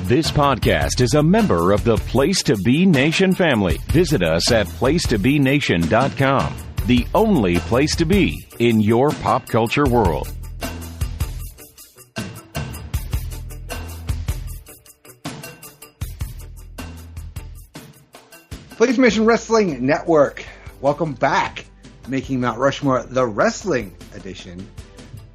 This podcast is a member of the Place to Be Nation family. Visit us at placetobenation.com, the only place to be in your pop culture world. Place Mission Wrestling Network, welcome back. Making Mount Rushmore, the wrestling edition,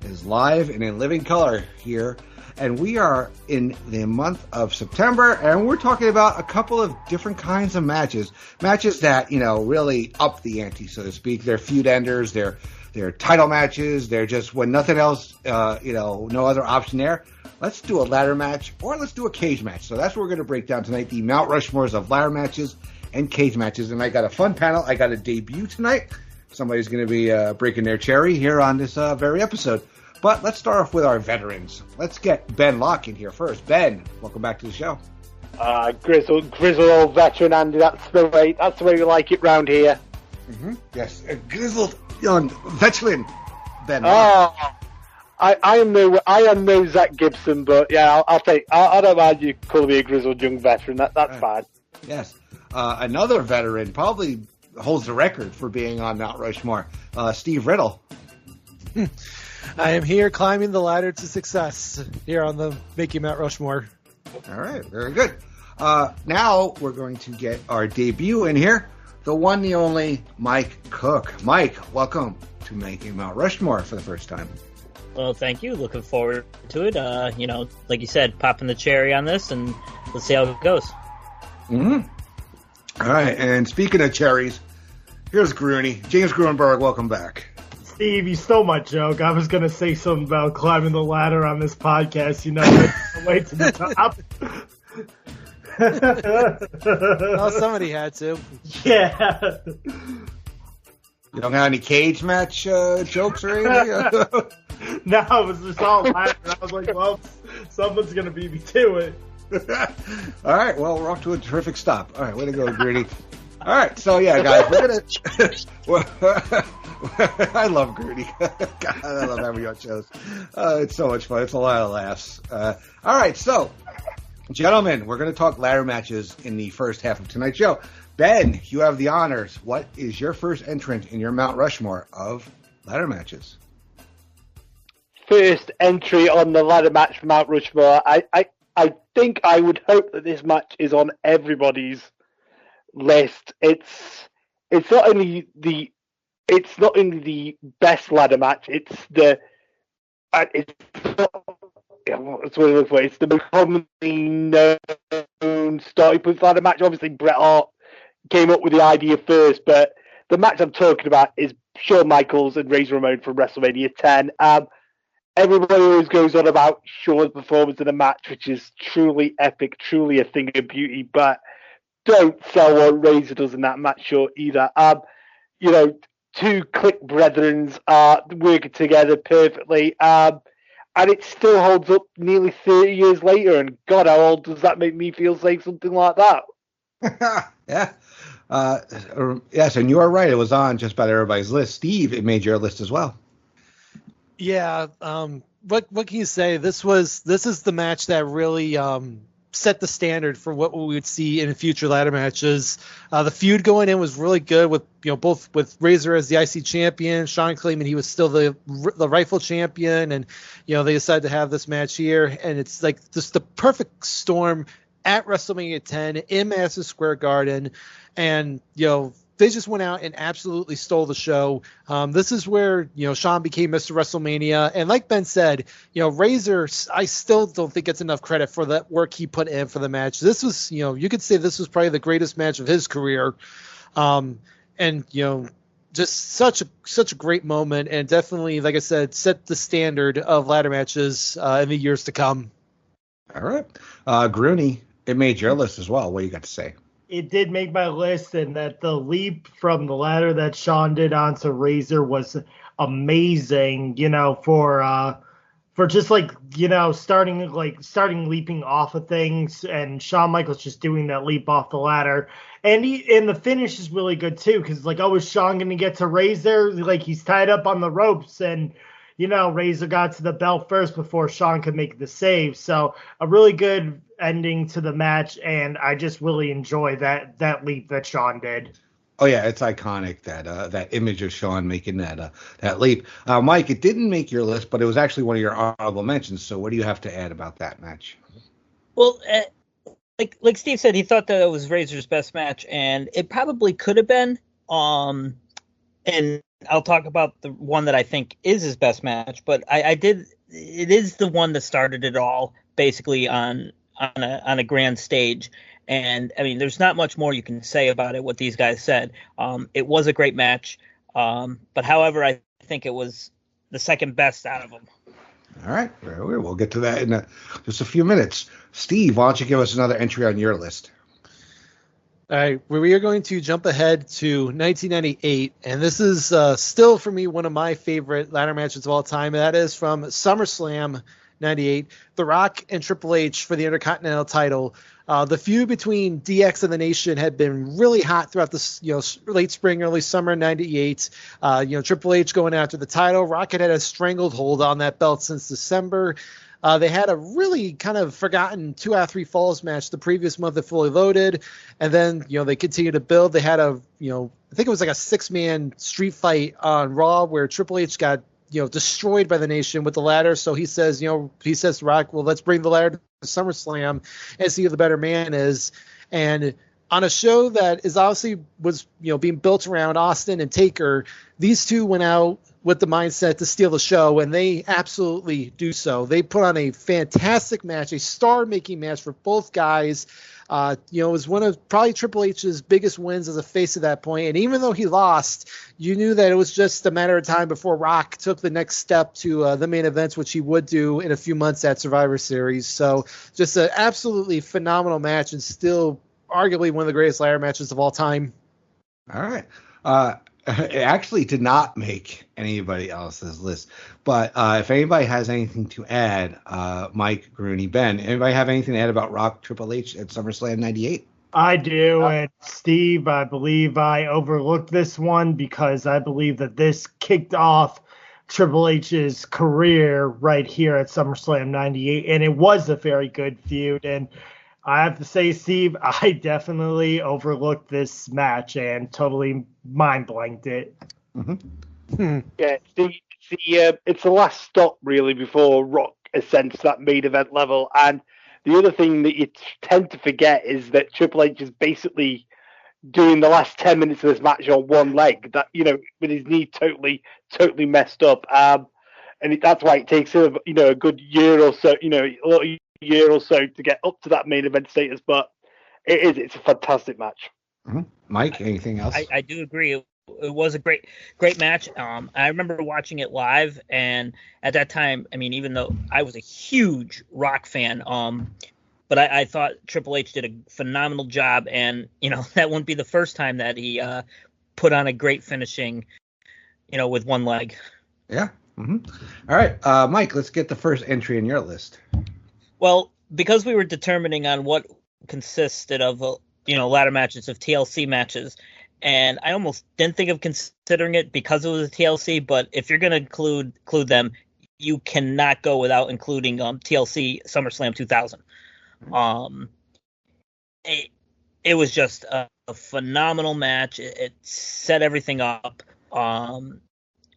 is live and in living color here. And we are in the month of September, and we're talking about a couple of different kinds of matches. Matches that, really up the ante, so to speak. They're feud enders, they're title matches, they're just when nothing else, no other option there. Let's do a ladder match, or let's do a cage match. So that's what we're going to break down tonight, the Mount Rushmores of ladder matches and cage matches. And I got a fun panel. I got a debut tonight. Somebody's going to be breaking their cherry here on this very episode. But let's start off with our veterans. Let's get Ben Locke in here first. Ben, welcome back to the show. Grizzled old veteran, Andy. That's the way we like it round here. Mm-hmm. Yes, a grizzled young veteran, Ben Locke. I am no Zach Gibson, but yeah, I don't mind you calling me a grizzled young veteran. That's fine. Yes, another veteran probably holds the record for being on Mount Rushmore. Steve Riddle. I am here climbing the ladder to success here on the Making Mount Rushmore. All right, very good. Now we're going to get our debut in here, the one, the only, Mike Cook. Mike, welcome to Making Mount Rushmore for the first time. Well, thank you. Looking forward to it. Like you said, popping the cherry on this, and let's see how it goes. Mm-hmm. All right, and speaking of cherries, here's James Gruenberg, welcome back. Steve, you stole my joke. I was going to say something about climbing the ladder on this podcast, way to the top. Well, somebody had to. Yeah. You don't got any cage match jokes or anything? No, it was just all ladder. I was like, well, someone's going to beat me to it. All right, well, we're off to a terrific stop. All right, way to go, Greedy. All right, so yeah, guys, we're gonna. I love Greedy. God, I love having you on shows. It's so much fun. It's a lot of laughs. All right, so gentlemen, we're gonna talk ladder matches in the first half of tonight's show. Ben, you have the honors. What is your first entrant in your Mount Rushmore of ladder matches? First entry on the ladder match for Mount Rushmore. I think I would hope that this match is on everybody's list. It's not only the best ladder match. It's the most commonly known starting point ladder match. Obviously, Bret Hart came up with the idea first, but the match I'm talking about is Shawn Michaels and Ramon from WrestleMania 10. Everybody always goes on about Shawn's performance in the match, which is truly epic, truly a thing of beauty, but don't sell what Razor does in that match short either. Two Click Brethrens are working together perfectly, and it still holds up nearly 30 years later, and God, how old does that make me feel saying something like that? Yeah. Yes, and you are right. It was on just about everybody's list. Steve, it made your list as well. Yeah. What can you say? This is the match that really set the standard for what we would see in future ladder matches. The feud going in was really good with both with Razor as the IC champion, Shawn claiming he was still the rightful champion, and they decided to have this match here, and it's like just the perfect storm at WrestleMania 10 in Madison Square Garden, and they just went out and absolutely stole the show. This is where, Shawn became Mr. WrestleMania. And like Ben said, Razor, I still don't think gets enough credit for that work he put in for the match. This was, you could say this was probably the greatest match of his career. Just such a great moment. And definitely, like I said, set the standard of ladder matches in the years to come. All right. Grooney, it made your list as well. What do you got to say? It did make my list, and that the leap from the ladder that Shawn did onto Razor was amazing, for just starting leaping off of things, and Shawn Michaels just doing that leap off the ladder. And the finish is really good too, because is Shawn going to get to Razor? Like, he's tied up on the ropes, and Razor got to the belt first before Shawn could make the save. So a really good ending to the match, and I just really enjoy that leap that Shawn did. Oh yeah, it's iconic, that image of Shawn making that leap. Mike, it didn't make your list, but it was actually one of your honorable mentions. So what do you have to add about that match? Well, like Steve said, he thought that it was Razor's best match, and it probably could have been. And I'll talk about the one that I think is his best match, but it is the one that started it all, basically on a grand stage. And I mean, there's not much more you can say about it, what these guys said. It was a great match. But however, I think it was the second best out of them. All right. We'll get to that in just a few minutes. Steve, why don't you give us another entry on your list? All right. We are going to jump ahead to 1998. And this is still, for me, one of my favorite ladder matches of all time. That is from SummerSlam 98. The Rock and Triple H for the Intercontinental title. The feud between DX and the Nation had been really hot throughout this, late spring, early summer '98. Triple H going after the title. Rock had a stranglehold on that belt since December. They had a really kind of forgotten 2 out of 3 falls match the previous month at Fully Loaded, and then they continued to build. They had I think it was like a 6-man street fight on Raw where Triple H got destroyed by the Nation with the ladder. So he says to Rock, well, let's bring the ladder to SummerSlam and see who the better man is. And on a show that is obviously was being built around Austin and Taker, these two went out with the mindset to steal the show, and they absolutely do so. They put on a fantastic match, a star-making match for both guys. It was one of probably Triple H's biggest wins as a face at that point. And even though he lost, you knew that it was just a matter of time before Rock took the next step to the main events, which he would do in a few months at Survivor Series. So just an absolutely phenomenal match, and still arguably one of the greatest ladder matches of all time. All right. It actually did not make anybody else's list. But if anybody has anything to add, Mike, Grooney, Ben, anybody have anything to add about Rock Triple H at SummerSlam 98? I do. And Steve, I believe I overlooked this one because I believe that this kicked off Triple H's career right here at SummerSlam 98. And it was a very good feud. And I have to say, Steve, I definitely overlooked this match and totally mind blanked it. Mm-hmm. Yeah, it's the last stop really before Rock ascends to that main event level. And the other thing that you tend to forget is that Triple H is basically doing the last 10 minutes of this match on one leg. That with his knee totally messed up. And that's why it takes him a good year or so, year or so to get up to that main event status, but it's a fantastic match. Mm-hmm. Mike, anything else? I do agree. It was a great match. I remember watching it live, and at that time, I mean, even though I was a huge Rock fan, but I thought Triple H did a phenomenal job, and that wouldn't be the first time that he put on a great finishing, with one leg. Yeah. Mm-hmm. All right, Mike, let's get the first entry in your list. Well, because we were determining on what consisted of, ladder matches, of TLC matches, and I almost didn't think of considering it because it was a TLC, but if you're going to include them, you cannot go without including TLC SummerSlam 2000. It was just a phenomenal match. It set everything up. I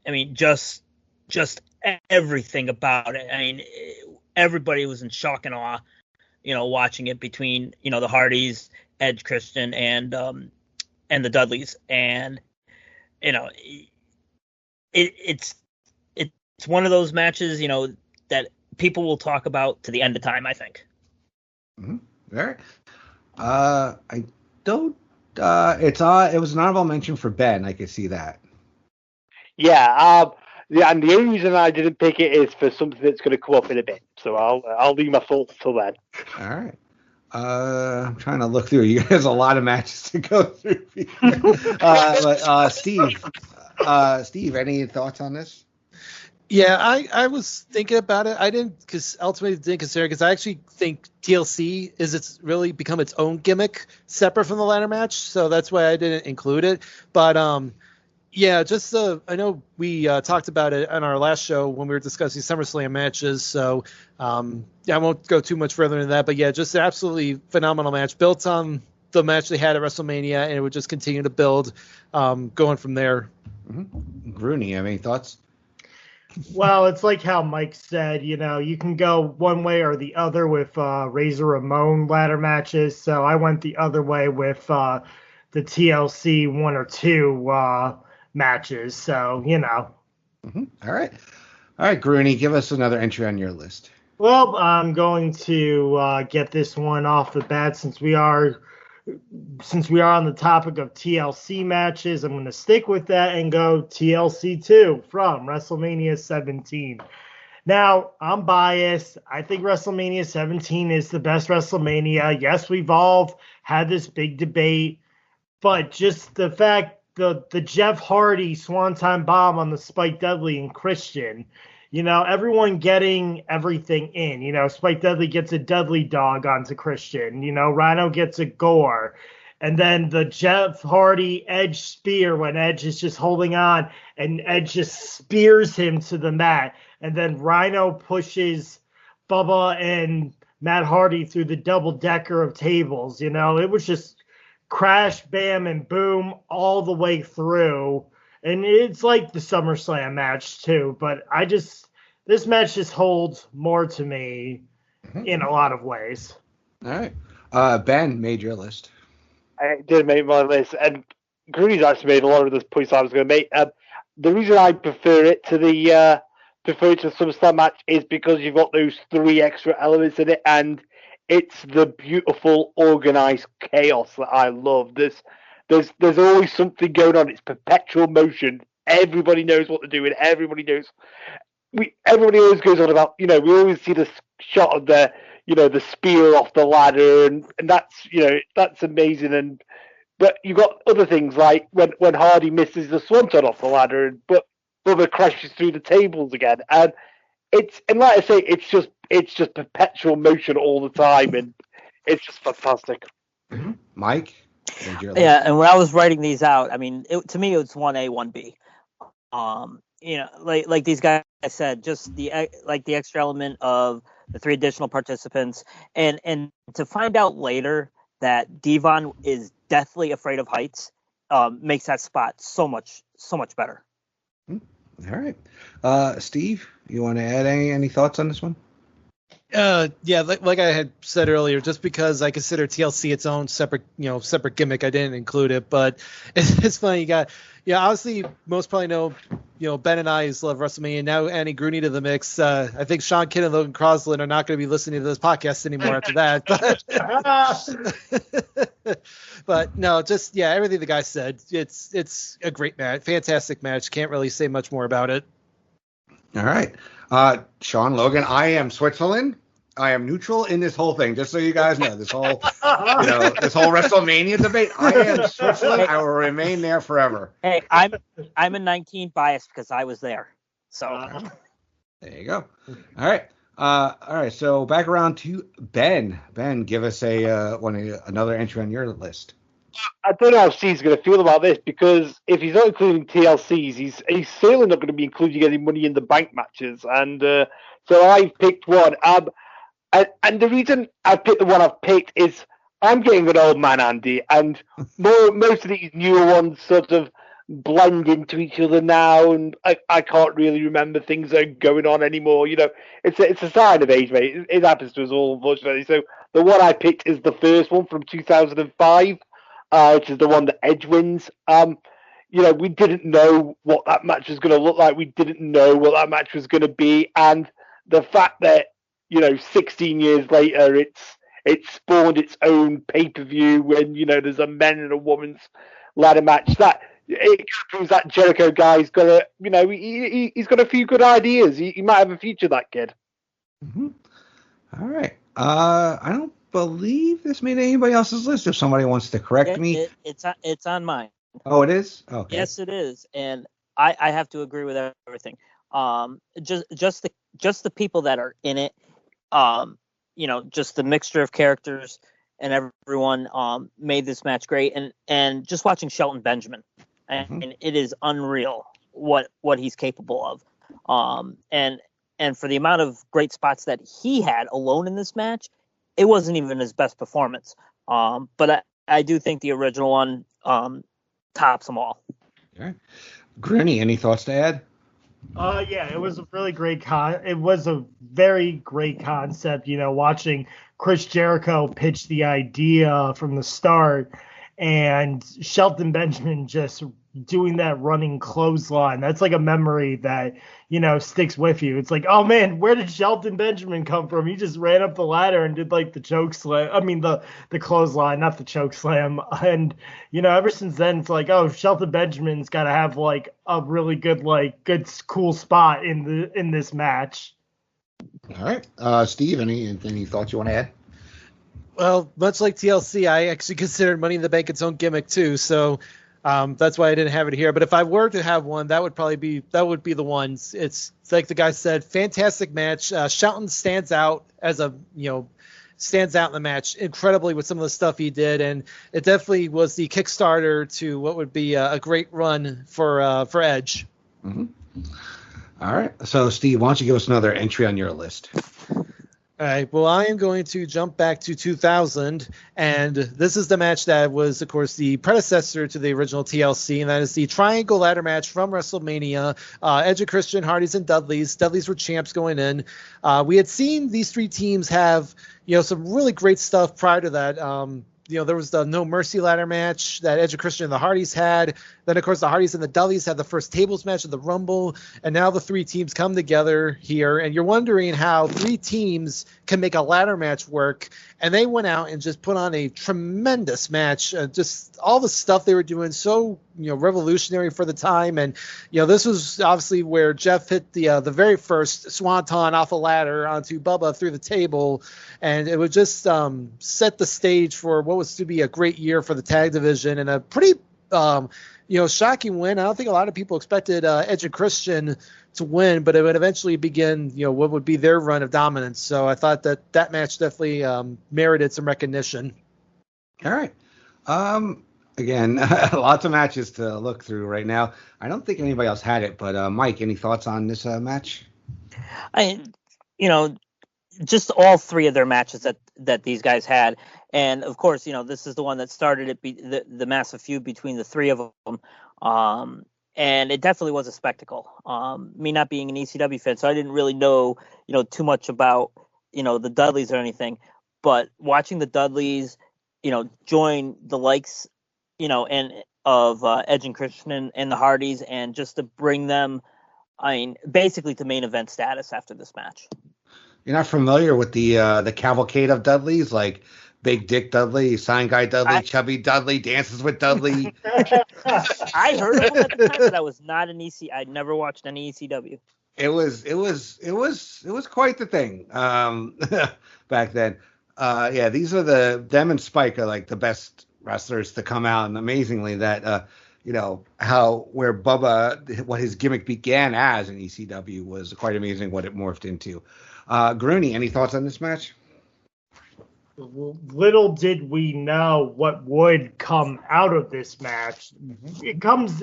mean, just everything about it. I mean, everybody was in shock and awe, watching it between, the Hardys, Edge, Christian, and the Dudleys. And, it's one of those matches, that people will talk about to the end of time, I think. Mm-hmm. All right. I don't, it was an honorable mention for Ben. I could see that. Yeah. And the only reason I didn't pick it is for something that's going to come up in a bit. So I'll leave my thoughts till then. All right. I'm trying to look through. There's a lot of matches to go through. But Steve, any thoughts on this? Yeah, I was thinking about it. I ultimately didn't consider it because I actually think TLC it's really become its own gimmick separate from the ladder match. So that's why I didn't include it. But Yeah, just I know we talked about it on our last show when we were discussing SummerSlam matches, so I won't go too much further than that. But yeah, just an absolutely phenomenal match, built on the match they had at WrestleMania, and it would just continue to build going from there. Mm-hmm. Gruny, you have any thoughts? Well, it's like how Mike said, you can go one way or the other with Razor Ramon ladder matches. So I went the other way with the TLC 1 or 2 matches. So, Mm-hmm. All right, Gruny, give us another entry on your list. Well, I'm going to get this one off the bat since we are on the topic of TLC matches. I'm going to stick with that and go TLC 2 from WrestleMania 17. Now, I'm biased. I think WrestleMania 17 is the best WrestleMania. Yes, we've all had this big debate, but just the fact the Jeff Hardy Swanton Bomb on the Spike Dudley and Christian, everyone getting everything in. Spike Dudley gets a Dudley dog onto Christian. Rhino gets a gore. And then the Jeff Hardy Edge spear when Edge is just holding on and Edge just spears him to the mat. And then Rhino pushes Bubba and Matt Hardy through the double decker of tables. It was just crash, bam, and boom all the way through. And it's like the SummerSlam match too, but this match just holds more to me in a lot of ways. All right. Ben made your list. I did make my list, and Gruny's actually made a lot of the points I was going to make. The reason I prefer it to the SummerSlam match is because you've got those 3 extra elements in it, and it's the beautiful organized chaos that I love. There's always something going on. It's perpetual motion. Everybody knows what they're doing. Everybody knows. Everybody always goes on about, we always see the shot of the spear off the ladder, and that's amazing. But you've got other things like when Hardy misses the swanton off the ladder, but Bubba crashes through the tables again, and like I say, it's just perpetual motion all the time, and it's just fantastic. Mm-hmm. Mike? Yeah, and when I was writing these out, I mean, to me, it's 1A, 1B. Like these guys said, just the extra element of the 3 additional participants, and to find out later that Devon is deathly afraid of heights makes that spot so much better. All right, Steve, you want to add any thoughts on this one? Yeah, like I had said earlier, just because I consider TLC its own separate gimmick, I didn't include it. But it's funny. You got, obviously, most probably know, Ben and I love WrestleMania. Now adding Gruny to the mix. I think Sean Kidd and Logan Crosland are not going to be listening to this podcast anymore after that. But no, just everything the guy said. It's a great match, fantastic match. Can't really say much more about it. All right, Sean, Logan, I am Switzerland. I am neutral in this whole thing, just so you guys know. This whole, this whole WrestleMania debate. I am Switzerland. I will remain there forever. Hey, I'm a 19 biased because I was there. So there you go. All right. So back around to Ben. Ben, give us another entry on your list. I don't know how Steve's going to feel about this, because if he's not including TLCs, he's certainly not going to be including any Money in the Bank matches. And so I've picked one. And the reason I've picked the one I've picked is I'm getting an old man, Andy, and most of these newer ones sort of blend into each other now, and I can't really remember things that are going on anymore. It's a sign of age, mate. It happens to us all, unfortunately. So the one I picked is the first one from 2005. Which is the one that Edge wins. We didn't know what that match was going to look like. We didn't know what that match was going to be. And the fact that, 16 years later, it spawned its own pay-per-view when, there's a men and a woman's ladder match, that it proves that Jericho guy's got he's got a few good ideas. He might have a future, that kid. Mm-hmm. All right. I don't believe this made anybody else's list. If somebody wants to correct me, it's on mine. Oh, it is. Okay. Yes, it is, and I have to agree with everything. Just the people that are in it. Just the mixture of characters and everyone made this match great. And just watching Shelton Benjamin and it is unreal what he's capable of. And for the amount of great spots that he had alone in this match, it wasn't even his best performance. But I do think the original one tops them all. All right. Granny, any thoughts to add? Yeah, it was a really great it was a very great concept, watching Chris Jericho pitch the idea from the start and Shelton Benjamin just doing that running clothesline. That's like a memory that, sticks with you. It's like, oh man, where did Shelton Benjamin come from? He just ran up the ladder and did like the choke slam. I mean, the clothesline, not the choke slam. And, ever since then, it's like, oh, Shelton Benjamin's got to have like a really good, cool spot in this match. All right. Steve, any thoughts you want to add? Well, much like TLC, I actually considered Money in the Bank its own gimmick too. So that's why I didn't have it here. But if I were to have one, that would be the ones. It's like the guy said, fantastic match. Shelton stands out in the match incredibly with some of the stuff he did, and it definitely was the Kickstarter to what would be a great run for Edge. Mm-hmm. All right. So, Steve, why don't you give us another entry on your list? All right. Well, I am going to jump back to 2000, and this is the match that was, of course, the predecessor to the original TLC, and that is the Triangle Ladder match from WrestleMania. Edge and Christian, Hardys and Dudleys. Dudleys were champs going in. We had seen these three teams have, some really great stuff prior to that. There was the No Mercy ladder match that Edge and Christian and the Hardys had. Then, of course, the Hardys and the Dudleys had the first tables match of the Rumble. And now the three teams come together here. And you're wondering how three teams can make a ladder match work. And they went out and just put on a tremendous match. Just all the stuff they were doing, so revolutionary for the time. And this was obviously where Jeff hit the very first swanton off a ladder onto Bubba through the table. And it would just set the stage for what was to be a great year for the tag division and a pretty shocking win. I don't think a lot of people expected Edge and Christian to win, but it would eventually begin, what would be their run of dominance. So I thought that match definitely merited some recognition. All right. Again, lots of matches to look through right now. I don't think anybody else had it, but Mike, any thoughts on this match? Just all three of their matches that these guys had. And of course, this is the one that started the massive feud between the three of them. And it definitely was a spectacle. Me not being an ECW fan, so I didn't really know, too much about, the Dudleys or anything, but watching the Dudleys, join the likes, and of Edge and Christian and the Hardys, and just to bring them, basically to main event status after this match. You're not familiar with the cavalcade of Dudleys, like Big Dick Dudley, Sign Guy Dudley, Chubby Dudley, Dances with Dudley. I heard of them at the time, but I was not an EC. I'd never watched any ECW. It was quite the thing back then. These are them and Spike are like the best wrestlers to come out, and amazingly that where Bubba, what his gimmick began as in ECW was quite amazing what it morphed into. Grooney, any thoughts on this match? Little did we know what would come out of this match. Mm-hmm.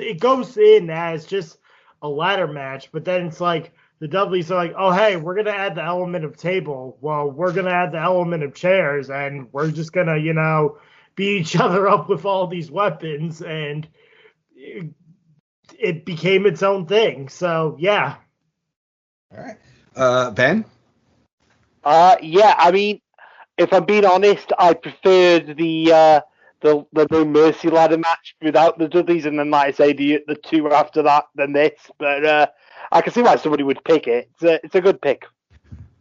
It goes in as just a ladder match, but then it's like the Dudleys are like, oh, hey, we're going to add the element of table. Well, we're going to add the element of chairs, and we're just going to, beat each other up with all these weapons, and it became its own thing. So, yeah. All right. Ben? If I'm being honest, I preferred the No Mercy ladder match without the Dudleys, and then, like I say, the two after that than this. But I can see why somebody would pick it. It's a good pick.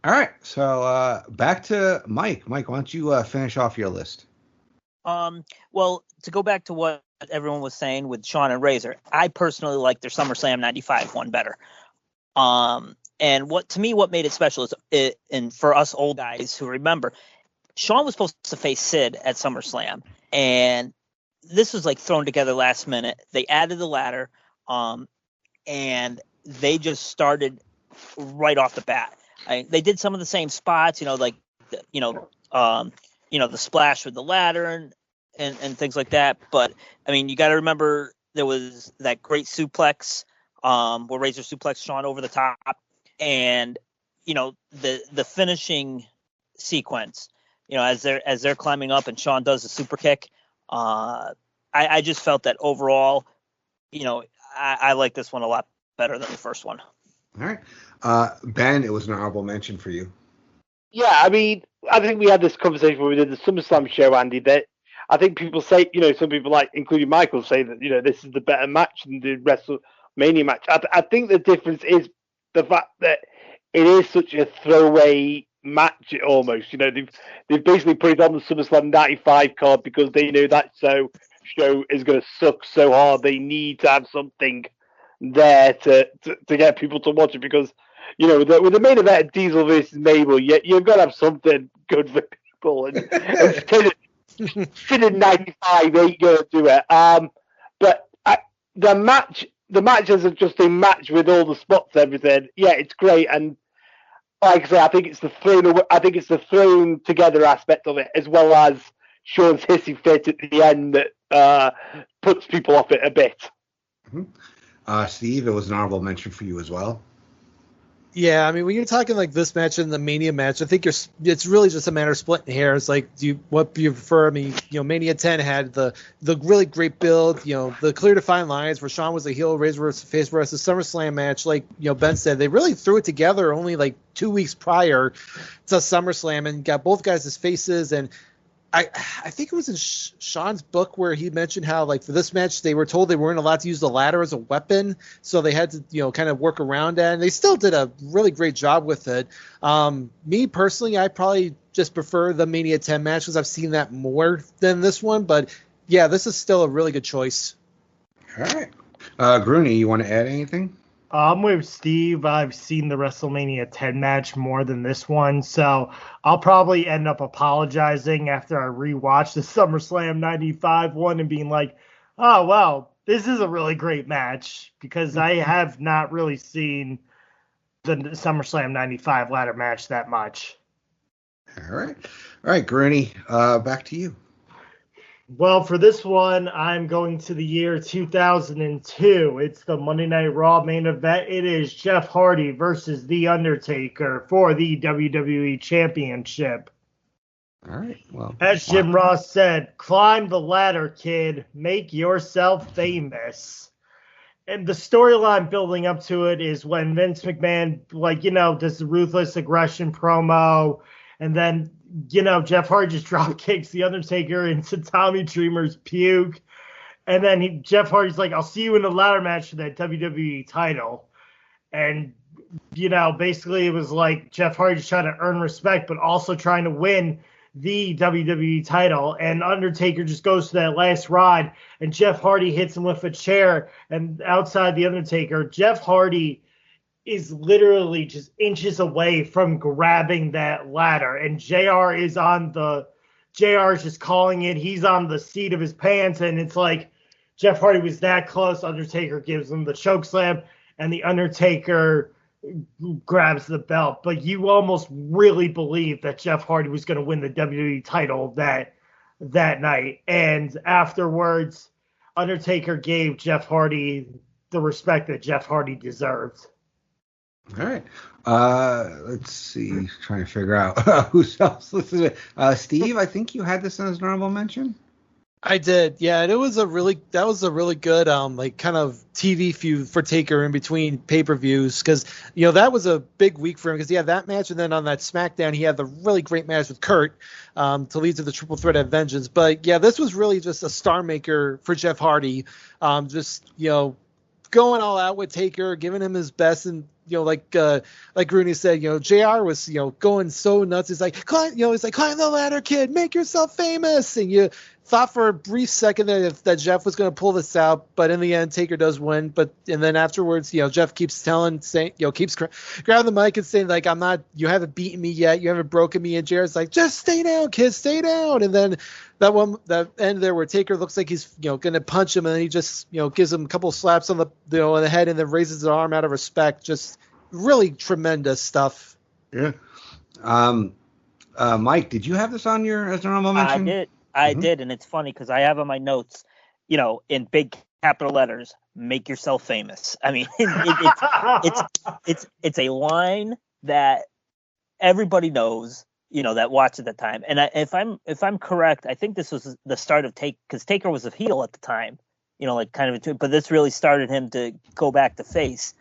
All right, so back to Mike. Mike, why don't you finish off your list? Well, to go back to what everyone was saying with Shawn and Razor, I personally like their SummerSlam '95 one better. And what made it special is, and for us old guys who remember, Shawn was supposed to face Sid at SummerSlam, and this was like thrown together last minute. They added the ladder, and they just started right off the bat. They did some of the same spots, the splash with the ladder and things like that. But you got to remember, there was that great suplex, where Razor suplexed Shawn over the top, and the finishing sequence, as they're climbing up and Shawn does the super kick. I just felt that overall, I like this one a lot better than the first one. All right. Ben, it was an honorable mention for you. Yeah, I mean, I think we had this conversation when we did the SummerSlam show, Andy, that I think people say, some people, like, including Michael, say that, this is the better match than the WrestleMania match. I think the difference is the fact that it is such a throwaway match almost. They've basically put it on the SummerSlam 95 card because they know that show is going to suck so hard. They need to have something there to get people to watch it because, with the main event, Diesel versus Mabel, you've got to have something good for people. And fit in 95 ain't going to do it. But the match as just a match with all the spots and everything, yeah, it's great. And like I say, I think it's the thrown together aspect of it, as well as Shawn's hissy fit at the end that puts people off it a bit. Mm-hmm. Steve, it was an honorable mention for you as well. Yeah, I mean, when you're talking like this match and the Mania match, I think it's really just a matter of splitting hairs. Like, what do you prefer? I mean, Mania 10 had the really great build, the clear defined lines where Shawn was a heel, Razor versus face versus SummerSlam match. Like, Ben said, they really threw it together only like 2 weeks prior to SummerSlam and got both guys' as faces. And I think it was in Shawn's book where he mentioned how, like, for this match, they were told they weren't allowed to use the ladder as a weapon, so they had to, kind of work around that, and they still did a really great job with it. Me, personally, I probably just prefer the Mania 10 match because I've seen that more than this one, but, yeah, this is still a really good choice. All right. Grooney, you want to add anything? I'm with Steve. I've seen the WrestleMania 10 match more than this one, so I'll probably end up apologizing after I rewatch the SummerSlam 95 one and being like, oh, well, this is a really great match, because I have not really seen the SummerSlam 95 ladder match that much. All right, Grooney, back to you. Well, for this one, I'm going to the year 2002. It's the Monday Night Raw main event. It is Jeff Hardy versus The Undertaker for the WWE Championship. All right. Well, as Jim Ross said, climb the ladder, kid. Make yourself famous. And the storyline building up to it is when Vince McMahon, does the ruthless aggression promo, and then Jeff Hardy just drop kicks The Undertaker into Tommy Dreamer's puke. And then Jeff Hardy's like, I'll see you in the ladder match for that WWE title. And, basically it was like Jeff Hardy's trying to earn respect, but also trying to win the WWE title. And Undertaker just goes to that last ride, and Jeff Hardy hits him with a chair. And outside The Undertaker, Jeff Hardy is literally just inches away from grabbing that ladder, and JR is just calling it. He's on the seat of his pants, and it's like Jeff Hardy was that close. Undertaker gives him the choke slam, and The Undertaker grabs the belt. But you almost really believe that Jeff Hardy was going to win the WWE title that night. And afterwards, Undertaker gave Jeff Hardy the respect that Jeff Hardy deserved. All right. Let's see. Trying to figure out who's else. Steve, I think you had this as an honorable mention. I did, yeah, and that was a really good kind of TV feud for Taker in between pay-per-views, because that was a big week for him, because he had that match, and then on that SmackDown he had the really great match with Kurt to lead to the triple threat at Vengeance. But yeah, this was really just a star maker for Jeff Hardy, going all out with Taker, giving him his best, and like Rooney said, JR was going so nuts. He's like, climb the ladder, kid, make yourself famous. And you thought for a brief second that Jeff was going to pull this out, but in the end, Taker does win. And then afterwards, Jeff keeps grabbing the mic and saying, like, you haven't beaten me yet, you haven't broken me. And JR's like, just stay down, kid, stay down. And then that end there where Taker looks like he's going to punch him, and then he just gives him a couple of slaps on the head, and then raises his arm out of respect. Just really tremendous stuff. Yeah. Mike, did you have this on your as an honorable mention? I did, and it's funny because I have on my notes, in big capital letters, make yourself famous. I mean, it's a line that everybody knows, that watched at the time. And if I'm correct, I think this was the start of because Taker was a heel at the time, but this really started him to go back to face.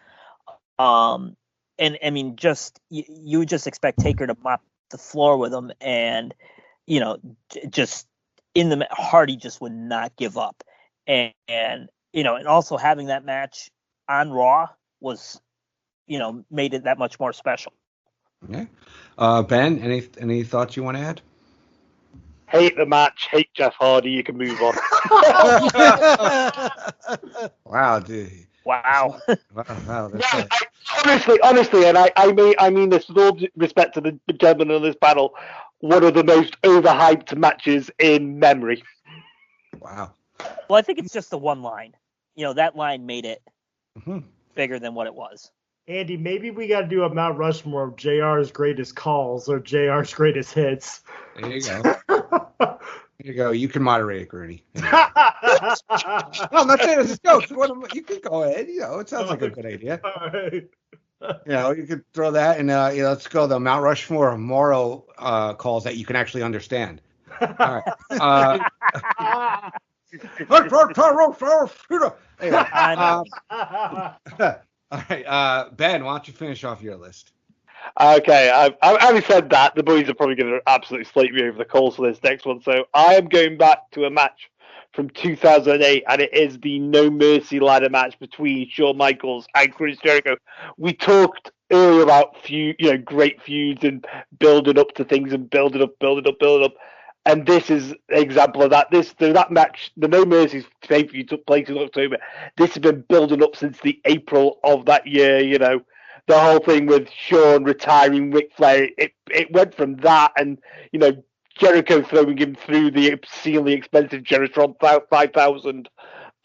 And I mean, just you would just expect Taker to mop the floor with him, and just in the Hardy just would not give up, and also having that match on Raw was, made it that much more special. Okay, Ben, any thoughts you want to add? Hate the match, hate Jeff Hardy. You can move on. Wow, dude. Wow. Wow. Honestly, and I mean this with all due respect to the gentlemen on this panel, one of the most overhyped matches in memory. Wow. Well, I think it's just the one line. That line made it bigger than what it was. Andy, maybe we got to do a Mount Rushmore of JR's greatest calls or JR's greatest hits. There you go. There you go. You can moderate it, Gruny. I'm not saying it's a joke. You can go ahead. It sounds like a good idea. All right. You could throw that, and let's go the Mount Rushmore of moral calls that you can actually understand. All right. Anyway, all right, Ben, why don't you finish off your list? Okay, having said that, the boys are probably going to absolutely slate me over the coals for this next one. So I am going back to a match from 2008, and it is the No Mercy ladder match between Shawn Michaels and Chris Jericho. We talked earlier about great feuds and building up to things and building up. And this is an example of that. That match, the No Mercy's feud took place in October. This has been building up since the April of that year. The whole thing with Shawn retiring Ric Flair, it went from that, and Jericho throwing him through the obscenely expensive Geritron 5000.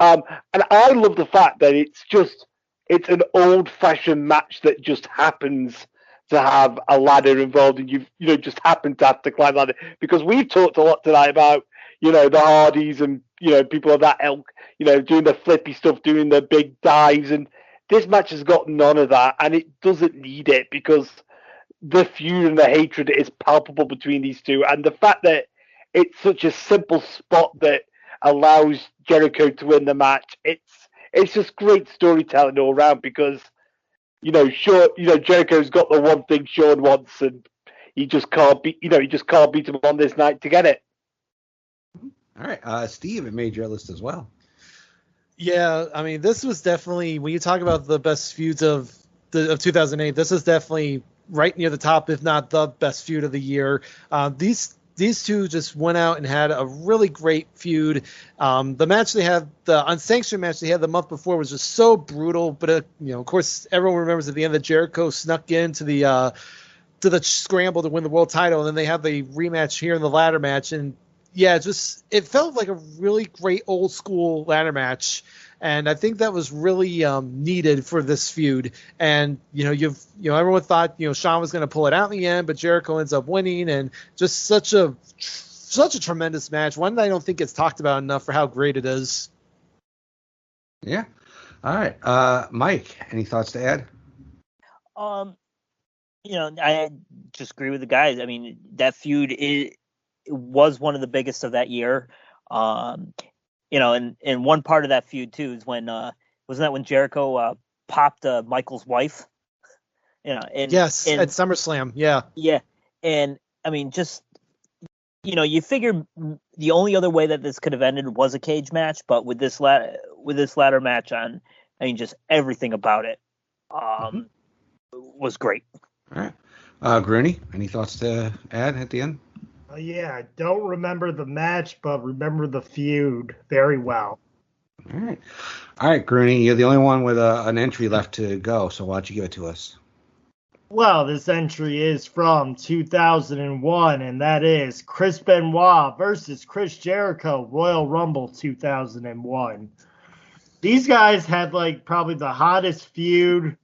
And I love the fact that it's an old-fashioned match that just happens to have a ladder involved, and you just happen to have to climb the ladder. Because we've talked a lot tonight about, the Hardys and, people of that ilk, doing the flippy stuff, doing the big dives, and this match has got none of that, and it doesn't need it because the feud and the hatred is palpable between these two, and the fact that it's such a simple spot that allows Jericho to win the match, it's just great storytelling all around because Jericho's got the one thing Shawn wants, and he just can't beat him on this night to get it. All right, Steve, it made your list as well. Yeah, I mean, this was definitely, when you talk about the best feuds of 2008, this is definitely right near the top, if not the best feud of the year. These two just went out and had a really great feud. The match they had, the unsanctioned match they had the month before, was just so brutal. But of course, everyone remembers at the end that Jericho snuck into the scramble to win the world title, and then they had the rematch here in the ladder match, and yeah, it felt like a really great old school ladder match, and I think that was really needed for this feud. And everyone thought Shawn was going to pull it out in the end, but Jericho ends up winning, and just such a tremendous match. One that I don't think gets talked about enough for how great it is. Yeah. All right, Mike, any thoughts to add? I just agree with the guys. I mean, that feud was one of the biggest of that year. And one part of that feud too is when wasn't that when Jericho popped Michael's wife? Yes, at SummerSlam. Yeah, and I mean, just you figure the only other way that this could have ended was a cage match, but with this ladder match on, I mean, just everything about it was great. All right, Gruny, any thoughts to add at the end? Yeah, I don't remember the match, but remember the feud very well. All right, Gruny, you're the only one with an entry left to go, so why don't you give it to us? Well, this entry is from 2001, and that is Chris Benoit versus Chris Jericho, Royal Rumble 2001. These guys had probably the hottest feud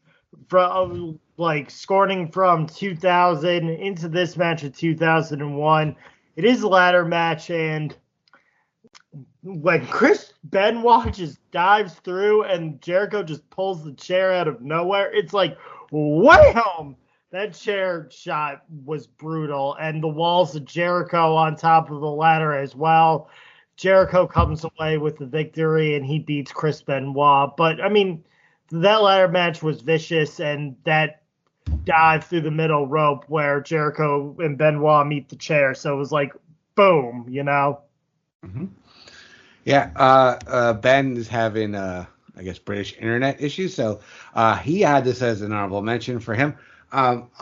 from scoring from 2000 into this match of 2001. It is a ladder match, and when Chris Benoit just dives through and Jericho just pulls the chair out of nowhere, it's like, wham! That chair shot was brutal. And the walls of Jericho on top of the ladder as well. Jericho comes away with the victory and he beats Chris Benoit. But, I mean, that ladder match was vicious, and that dive through the middle rope where Jericho and Benoit meet the chair. So it was like, boom, you know? Mm-hmm. Yeah, Ben is having, I guess, British internet issues, so he had this as an honorable mention for him. Like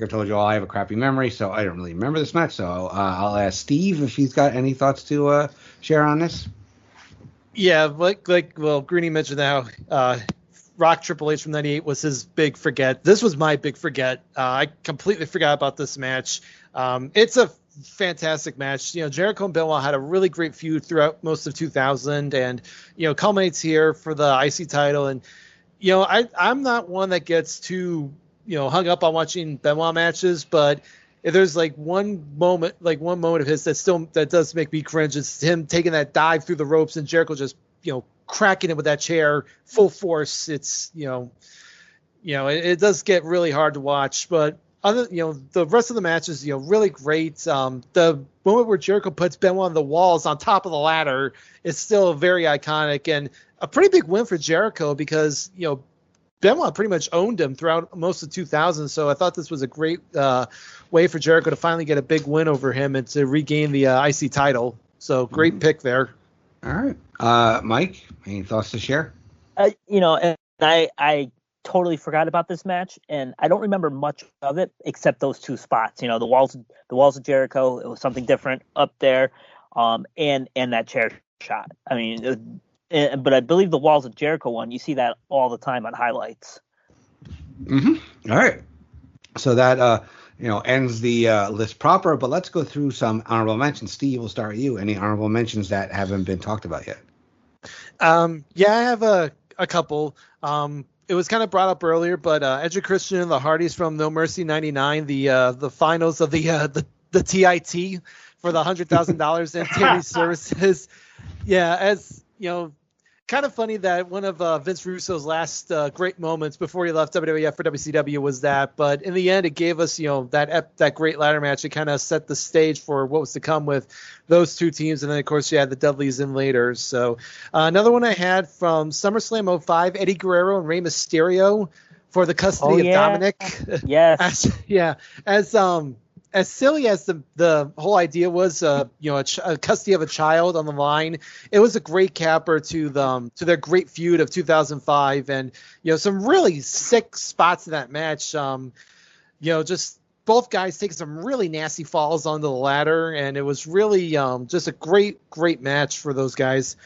I told you all, I have a crappy memory, so I don't really remember this match, so I'll ask Steve if he's got any thoughts to share on this. Yeah, Greeny mentioned now, Rock Triple H from 98 was his big forget. This was my big forget. I completely forgot about this match. It's a fantastic match. Jericho and Benoit had a really great feud throughout most of 2000, and culminates here for the IC title. And I'm not one that gets too hung up on watching Benoit matches, but if there's one moment of his that does make me cringe, it's him taking that dive through the ropes and Jericho just cracking it with that chair full force. It's it does get really hard to watch, but the rest of the match is really great. The moment where Jericho puts Benoit on the walls on top of the ladder is still very iconic and a pretty big win for Jericho because Benoit pretty much owned him throughout most of 2000. So I thought this was a great way for Jericho to finally get a big win over him and to regain the IC title. So great pick there. All right, Mike, any thoughts to share? And I totally forgot about this match, and I don't remember much of it except those two spots. The walls of Jericho. It was something different up there, and that chair shot. I mean, but I believe the walls of Jericho one. You see that all the time on highlights. Mm-hmm. All right, so that ends the list proper. But let's go through some honorable mentions. Steve, we'll start with you. Any honorable mentions that haven't been talked about yet? Yeah, I have a couple. It was kind of brought up earlier, but Edge and Christian and the Hardys from No Mercy '99, the finals of the TIT for the $100,000 in charity services. Yeah, as kind of funny that one of Vince Russo's last great moments before he left WWF for WCW was that, but in the end it gave us that great ladder match. It kind of set the stage for what was to come with those two teams, and then of course you had the Dudleys in later. So another one I had from SummerSlam 05, Eddie Guerrero and Rey Mysterio for the custody of Dominic. Yes. As silly as the whole idea was, a custody of a child on the line, it was a great capper to their great feud of 2005, and some really sick spots in that match. Just both guys taking some really nasty falls onto the ladder, and it was really just a great match for those guys.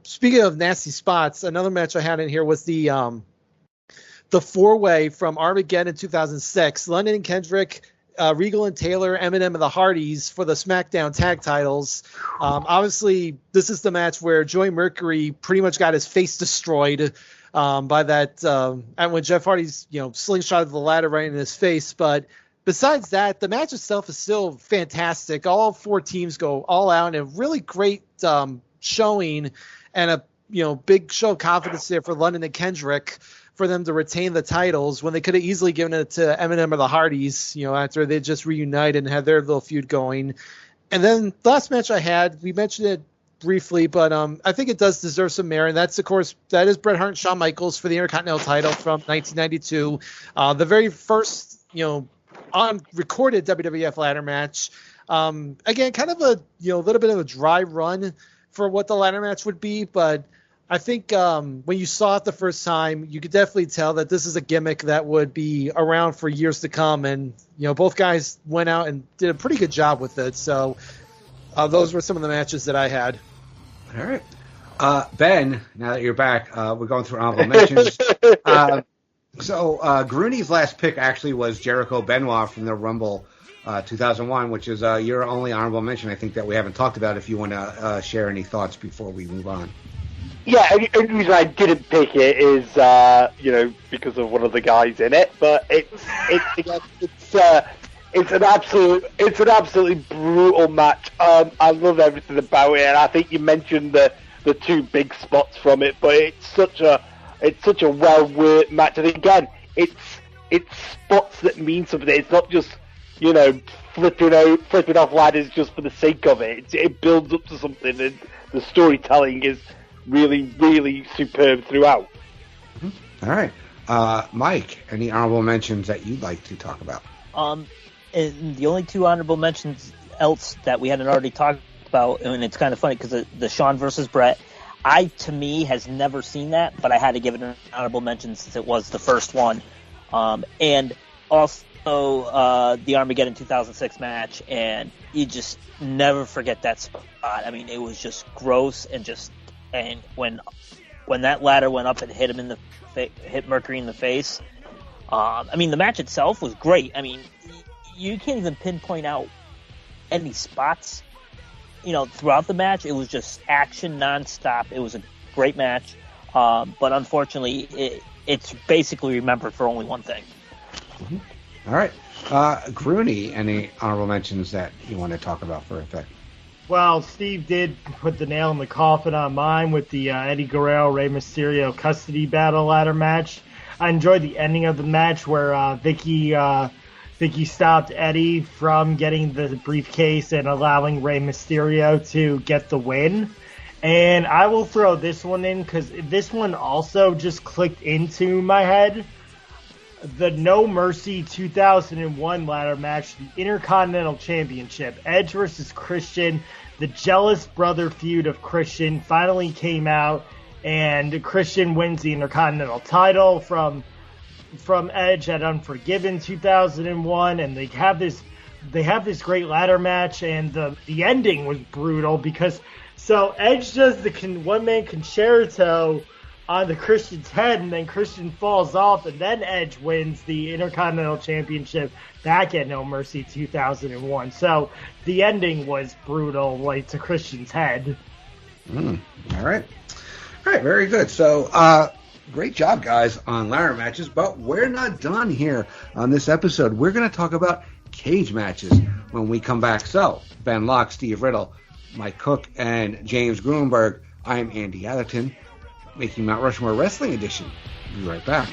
Speaking of nasty spots, another match I had in here was the four-way from Armageddon 2006, London and Kendrick, Regal and Taylor, Eminem and the Hardys for the SmackDown tag titles. Obviously, this is the match where Joey Mercury pretty much got his face destroyed by that, and when Jeff Hardy's slingshotted the ladder right in his face. But besides that, the match itself is still fantastic. All four teams go all out, and a really great showing, and a big show of confidence there for London and Kendrick, for them to retain the titles when they could have easily given it to Eminem or the Hardys, after they just reunited and had their little feud going. And then the last match I had, we mentioned it briefly, but I think it does deserve some merit. And that's, of course, that is Bret Hart and Shawn Michaels for the Intercontinental title from 1992. The very first, on-recorded WWF ladder match. Again, kind of a, little bit of a dry run for what the ladder match would be, but I think when you saw it the first time, you could definitely tell that this is a gimmick that would be around for years to come. And, both guys went out and did a pretty good job with it. So those were some of the matches that I had. All right. Ben, now that you're back, we're going through honorable mentions. So Gruny's last pick actually was Jericho Benoit from the Rumble 2001, which is your only honorable mention, I think, that we haven't talked about. If you want to share any thoughts before we move on. Yeah, the only reason I didn't pick it is, It's an absolutely brutal match. I love everything about it, and I think you mentioned the two big spots from it, but it's such a well worked match. And again, it's spots that mean something. It's not just flipping off ladders just for the sake of it. It builds up to something, and the storytelling is really, really superb throughout. All right, Mike, any honorable mentions that you'd like to talk about? And the only two honorable mentions else that we hadn't already talked about, and it's kind of funny because the Shawn versus Bret, to me has never seen that, but I had to give it an honorable mention since it was the first one. And also the Armageddon 2006 match, and you just never forget that spot. I mean, it was just gross, and when that ladder went up and hit him hit Mercury in the face. I mean, the match itself was great. I mean, you can't even pinpoint out any spots, throughout the match. It was just action nonstop. It was a great match. But unfortunately, it's basically remembered for only one thing. Mm-hmm. All right. Grueny, any honorable mentions that you want to talk about for effect? Well, Steve did put the nail in the coffin on mine with the Eddie Guerrero, Rey Mysterio custody battle ladder match. I enjoyed the ending of the match where Vicky stopped Eddie from getting the briefcase and allowing Rey Mysterio to get the win. And I will throw this one in because this one also just clicked into my head. The No Mercy 2001 ladder match, the Intercontinental Championship, Edge versus Christian. The jealous brother feud of Christian finally came out, and Christian wins the Intercontinental title from Edge at Unforgiven 2001, and they have this great ladder match, and the ending was brutal because Edge does the one-man concerto on the Christian's head, and then Christian falls off, and then Edge wins the Intercontinental Championship back at No Mercy 2001. So the ending was brutal, like to Christian's head. All right, very good. So great job, guys, on ladder matches, but we're not done here on this episode. We're going to talk about cage matches when we come back. So, Ben Locke, Steve Riddle, Mike Cook, and James Gruenberg. I'm Andy Atherton, making Mount Rushmore Wrestling Edition. We'll be right back.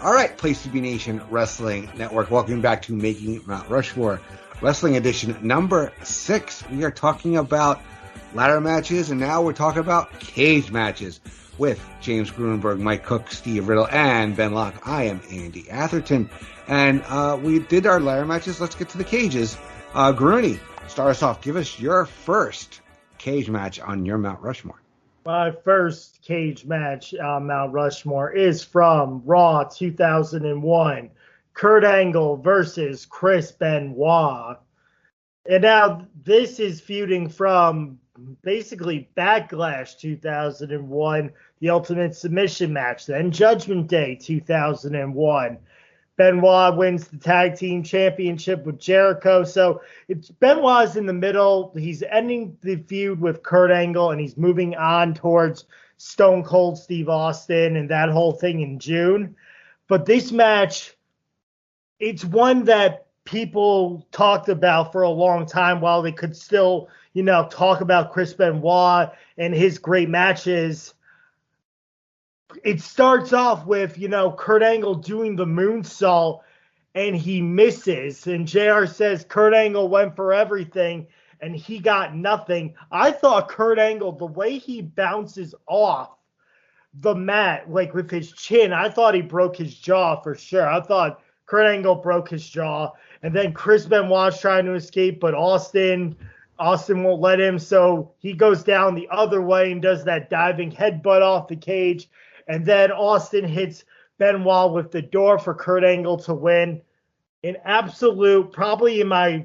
All right, Place to Be Nation Wrestling Network. Welcome back to Making Mount Rushmore Wrestling Edition number 6. We are talking about ladder matches, and now we're talking about cage matches with James Gruenberg, Mike Cook, Steve Riddle, and Ben Locke. I am Andy Atherton, and we did our ladder matches. Let's get to the cages. Grueny, start us off. Give us your first cage match on your Mount Rushmore. My first cage match on Mount Rushmore is from Raw 2001, Kurt Angle versus Chris Benoit. And now this is feuding from basically Backlash 2001, the Ultimate Submission match, then Judgment Day 2001. Benoit wins the tag team championship with Jericho. So Benoit's in the middle. He's ending the feud with Kurt Angle, and he's moving on towards Stone Cold Steve Austin and that whole thing in June. But this match, it's one that people talked about for a long time while they could still, talk about Chris Benoit and his great matches. It starts off with, Kurt Angle doing the moonsault, and he misses. And JR says Kurt Angle went for everything, and he got nothing. I thought Kurt Angle, the way he bounces off the mat, like with his chin, I thought he broke his jaw for sure. I thought Kurt Angle broke his jaw. And then Chris Benoit's trying to escape, but Austin won't let him. So he goes down the other way and does that diving headbutt off the cage. And then Austin hits Benoit with the door for Kurt Angle to win. An absolute, probably in my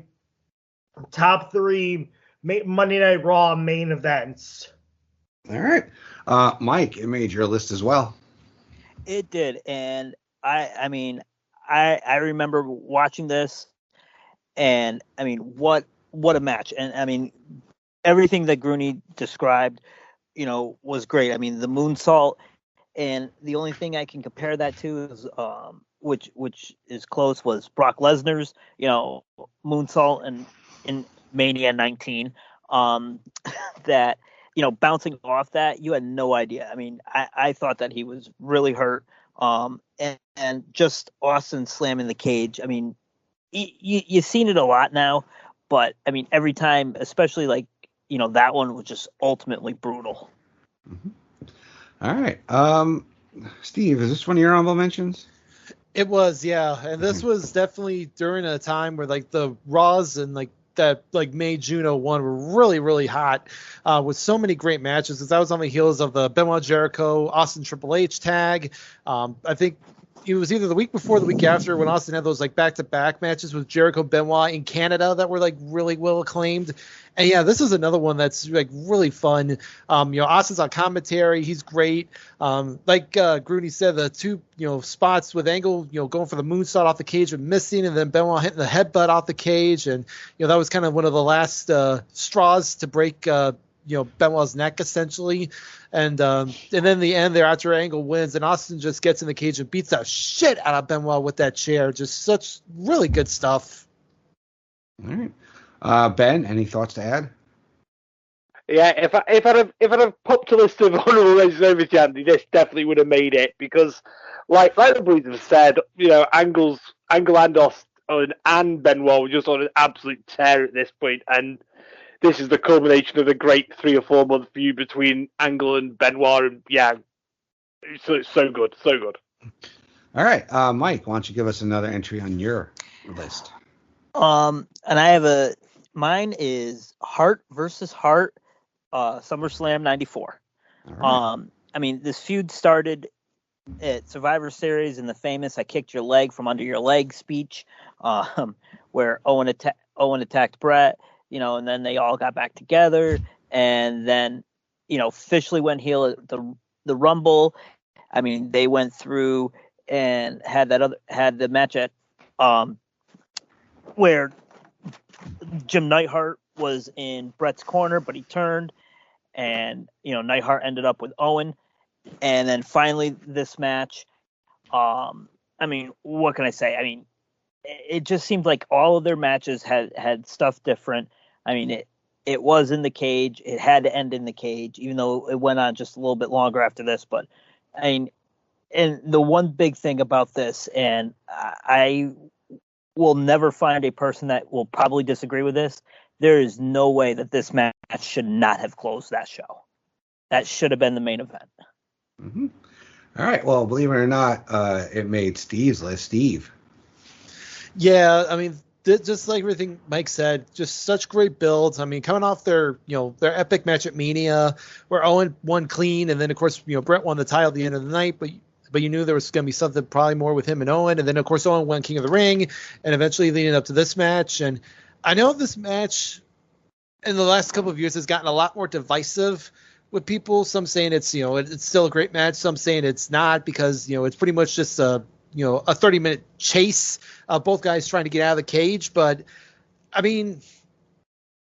top 3 Monday Night Raw main events. All right. Mike, it made your list as well. It did. And I remember watching this, and I mean, what a match. And I mean, everything that Gruny described, was great. I mean, the moonsault, and the only thing I can compare that to is, which is close, was Brock Lesnar's, moonsault in Mania 19. That, bouncing off that, you had no idea. I mean, I thought that he was really hurt. And just Austin slamming the cage. I mean, you've seen it a lot now, but I mean, every time, especially that one was just ultimately brutal. Mm-hmm. All right. Steve, is this one of your honorable mentions? It was, yeah. And this was definitely during a time where the Raws and that May, June 01 were really, really hot with so many great matches. Because that was on the heels of the Benoit Jericho, Austin Triple H tag. I think it was either the week before or the week after when Austin had those back-to-back matches with Jericho Benoit in Canada that were really well acclaimed. And yeah, this is another one that's really fun. Austin's on commentary. He's great. Gruny said, the two, spots with Angle, going for the moonsault off the cage and missing, and then Benoit hitting the headbutt off the cage. And, that was kind of one of the last straws to break, Benoit's neck essentially. And then the end there after Angle wins and Austin just gets in the cage and beats the shit out of Benoit with that chair. Just such really good stuff. All right. Ben, any thoughts to add? Yeah, if I'd have popped a list of honorable mentions over to Andy, this definitely would have made it, because like the boys have said, Angle and Austin and Benoit were just on an absolute tear at this point, and this is the culmination of the great 3 or 4 month feud between Angle and Benoit, and yeah, it's so good, so good. All right, Mike, why don't you give us another entry on your list? And I have mine is Hart versus Hart, SummerSlam 94. Right. I mean, this feud started at Survivor Series in the famous "I kicked your leg from under your leg" speech, where Owen attacked Bret. And then they all got back together, and then, officially went heel at the Rumble. I mean, they went through and had the match at where Jim Neidhart was in Bret's corner, but he turned, and Neidhart ended up with Owen, and then finally this match. I mean, what can I say? I mean, it just seemed like all of their matches had stuff different. I mean, it was in the cage. It had to end in the cage, even though it went on just a little bit longer after this. But I mean, and the one big thing about this, and I will never find a person that will probably disagree with this, there is no way that this match should not have closed that show. That should have been the main event. Mm-hmm. All right. Well, believe it or not, it made Steve's list. Steve. Yeah, I mean, just like everything Mike said, just such great builds. I mean, coming off their epic match at Mania, where Owen won clean, and then of course Bret won the title at the end of the night, but you knew there was going to be something probably more with him and Owen, and then of course Owen won King of the Ring, and eventually leading up to this match. And I know this match in the last couple of years has gotten a lot more divisive with people. Some saying it's it's still a great match, some saying it's not, because it's pretty much just a 30-minute chase, both guys trying to get out of the cage. But I mean,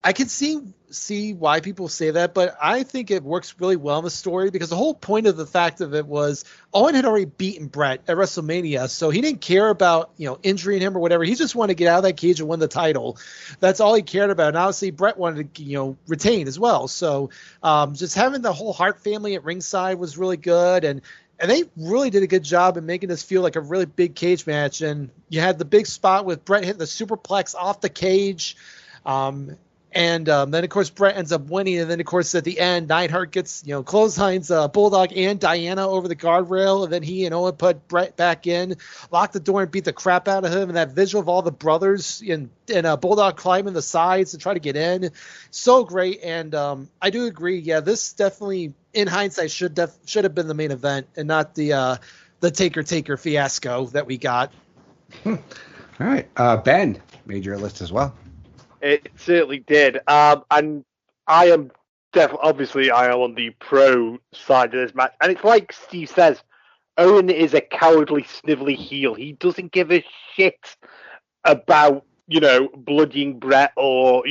I can see why people say that, but I think it works really well in the story, because the whole point of the fact of it was Owen had already beaten Bret at WrestleMania, so he didn't care about injuring him or whatever. He just wanted to get out of that cage and win the title. That's all he cared about. And obviously Bret wanted to retain as well. So just having the whole Hart family at ringside was really good, and they really did a good job in making this feel like a really big cage match. And you had the big spot with Bret hitting the superplex off the cage. And And then, of course, Bret ends up winning. And then, of course, at the end, Neidhart gets, clotheslines Bulldog and Diana over the guardrail. And then he and Owen put Bret back in, locked the door, and beat the crap out of him. And that visual of all the brothers and Bulldog climbing the sides to try to get in. So great. And I do agree. Yeah, this definitely, in hindsight, should have been the main event and not the Taker fiasco that we got. All right. Ben made your list as well. It certainly did. And I am obviously I am on the pro side of this match. And it's like Steve says, Owen is a cowardly, snivelly heel. He doesn't give a shit about, bloodying Bret or,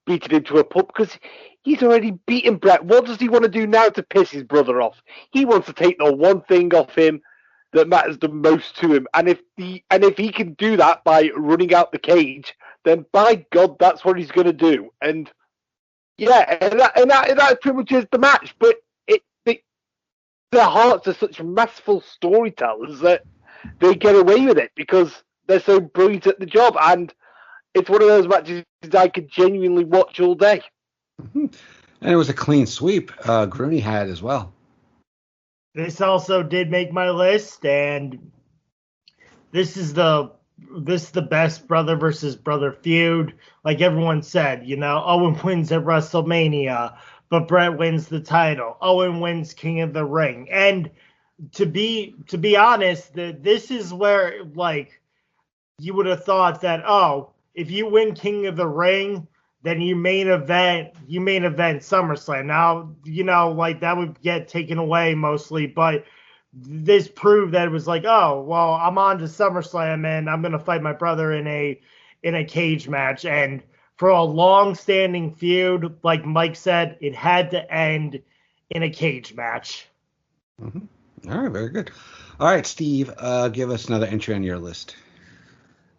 beating him to a pulp because he's already beaten Bret. What does he want to do now to piss his brother off? He wants to take the one thing off him that matters the most to him. And if he can do that by running out the cage, then by God, that's what he's going to do. And yeah, and that pretty much is the match. But their Hearts are such masterful storytellers that they get away with it because they're so brilliant at the job. And it's one of those matches I could genuinely watch all day. Mm-hmm. And it was a clean sweep. Gruny had as well. This also did make my list, and this is the best brother versus brother feud. Like everyone said, Owen wins at WrestleMania, but Bret wins the title. Owen wins King of the Ring. And to be honest, this is where, like, you would have thought that, if you win King of the Ring, then you main event SummerSlam. Now, that would get taken away mostly, but this proved that it was like, I'm on to SummerSlam and I'm going to fight my brother in a cage match. And for a long-standing feud, like Mike said, it had to end in a cage match. Mm-hmm. All right, very good. All right, Steve, give us another entry on your list.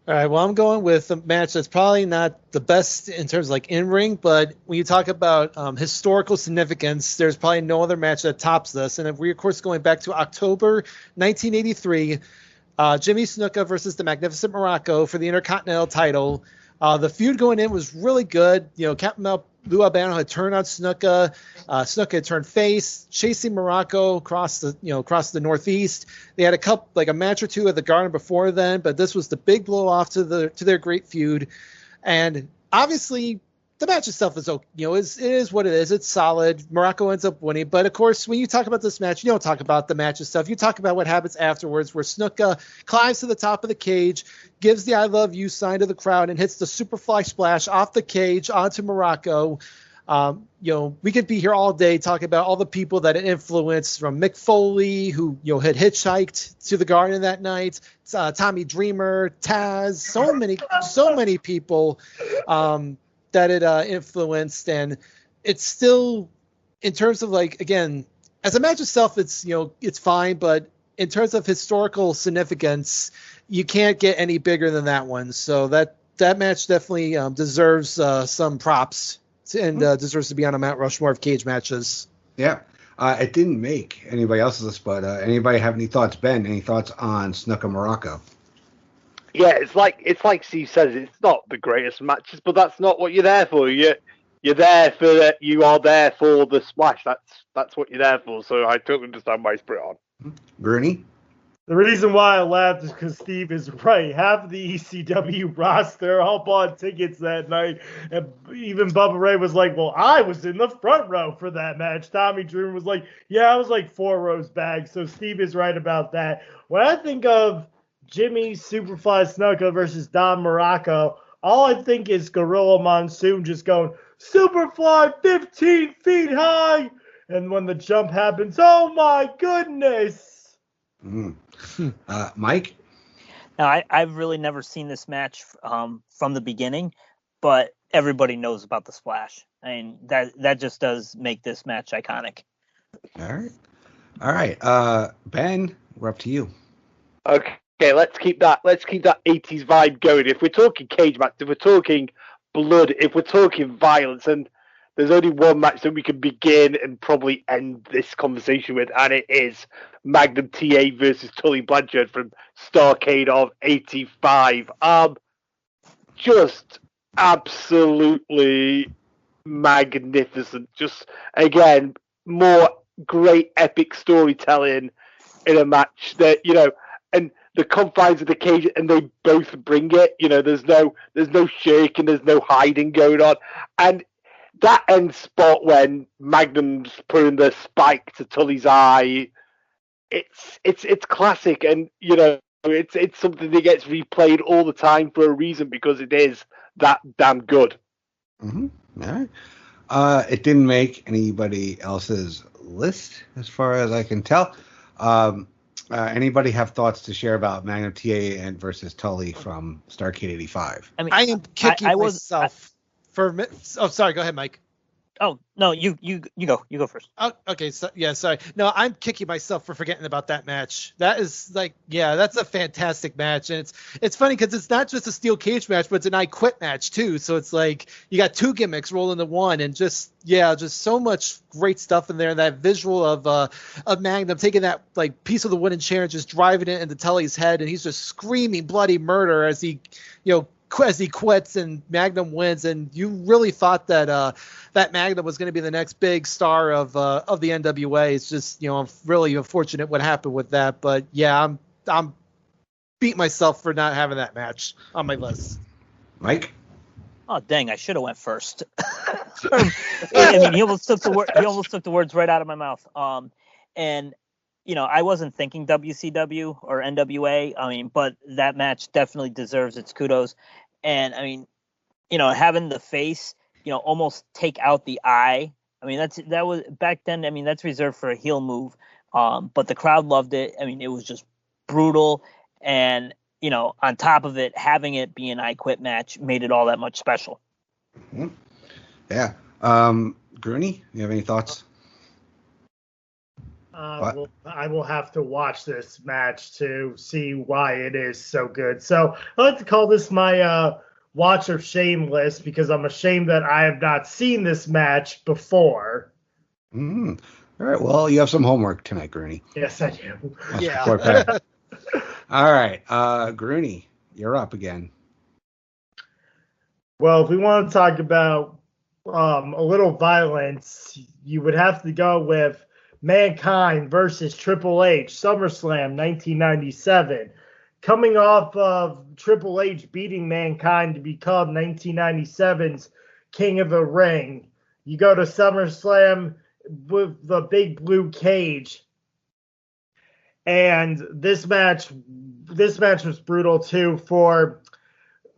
All right, well, I'm going with a match that's probably not the best in terms of like in-ring, but when you talk about historical significance, there's probably no other match that tops this. And if we're, of course, going back to October 1983, Jimmy Snuka versus the Magnificent Morocco for the Intercontinental title. The feud going in was really good. Captain Lou Albano had turned on Snuka. Snuka had turned face, chasing Morocco across the Northeast. They had a match or two at the Garden before then, but this was the big blow off to their great feud. And obviously, the match itself is okay. It is what it is. It's solid. Morocco ends up winning, but of course, when you talk about this match, you don't talk about the match itself. You talk about what happens afterwards, where Snuka climbs to the top of the cage, gives the "I love you" sign to the crowd, and hits the Superfly Splash off the cage onto Morocco. We could be here all day talking about all the people that it influenced, from Mick Foley, who had hitchhiked to the Garden that night, Tommy Dreamer, Taz, so many people that it influenced. And it's still, in terms of, like, again, as a match itself, it's it's fine, but in terms of historical significance, you can't get any bigger than that one. So that match definitely deserves some props and deserves to be on a Mount Rushmore of cage matches. Yeah. It didn't make anybody else's list, but anybody have any thoughts? Ben, any thoughts on Snuka Morocco? Yeah, it's like Steve says, it's not the greatest matches, but that's not what you're there for. You are there for the splash. That's what you're there for. So I totally understand why he's put it on. Bernie? The reason why I laughed is because Steve is right. Half of the ECW roster all bought tickets that night. And even Bubba Ray was like, well, I was in the front row for that match. Tommy Dreamer was like, yeah, I was like 4 rows back. So Steve is right about that. When I think of Jimmy Superfly Snuka versus Don Morocco, all I think is Gorilla Monsoon just going, Superfly 15 feet high. And when the jump happens, oh my goodness. Mike? Now, I've really never seen this match from the beginning, but everybody knows about the splash. I mean, that just does make this match iconic. All right. Ben, we're up to you. Okay, let's keep that 80s vibe going. If we're talking cage match, if we're talking blood, if we're talking violence, and there's only one match that we can begin and probably end this conversation with, and it is Magnum TA versus Tully Blanchard from Starrcade of '85. Just absolutely magnificent. Just, again, more great epic storytelling in a match that, and the confines of the cage, and they both bring it. There's no shaking, there's no hiding going on. And that end spot when Magnum's putting the spike to Tully's eye, it's classic, and it's something that gets replayed all the time for a reason, because it is that damn good. Mm-hmm. All right. It didn't make anybody else's list, as far as I can tell. Anybody have thoughts to share about Magnum TA and versus Tully from Starrcade '85? I mean, I am kicking myself for. Oh, sorry. Go ahead, Mike. Oh no, you go first. Oh, okay. So, yeah, sorry. No, I'm kicking myself for forgetting about that match. That is that's a fantastic match, and it's funny because it's not just a steel cage match, but it's an I Quit match too. So it's like you got two gimmicks rolled into one, and just so much great stuff in there. That visual of Magnum taking that piece of the wooden chair and just driving it into Tully's head, and he's just screaming bloody murder as he quits and Magnum wins, and you really thought that that Magnum was going to be the next big star of the NWA. It's just I'm really unfortunate what happened with that, but yeah, I'm beating myself for not having that match on my list. Mike? Oh dang! I should have went first. I mean, he almost took the words right out of my mouth. And I wasn't thinking WCW or NWA. I mean, but that match definitely deserves its kudos. And I mean, having the face, almost take out the eye. I mean, that was back then. I mean, that's reserved for a heel move. But the crowd loved it. I mean, it was just brutal. And, on top of it, having it be an I Quit match made it all that much special. Mm-hmm. Yeah. Grueny, you have any thoughts? Well, I will have to watch this match to see why it is so good. So I like to call this my watch of shame list, because I'm ashamed that I have not seen this match before. All right. Well, you have some homework tonight, Grueny. Yes, I do. Yeah. All right. Grueny, you're up again. Well, if we want to talk about a little violence, you would have to go with Mankind versus Triple H, SummerSlam 1997. Coming off of Triple H beating Mankind to become 1997's King of the Ring, you go to SummerSlam with the big blue cage, and this match was brutal too. For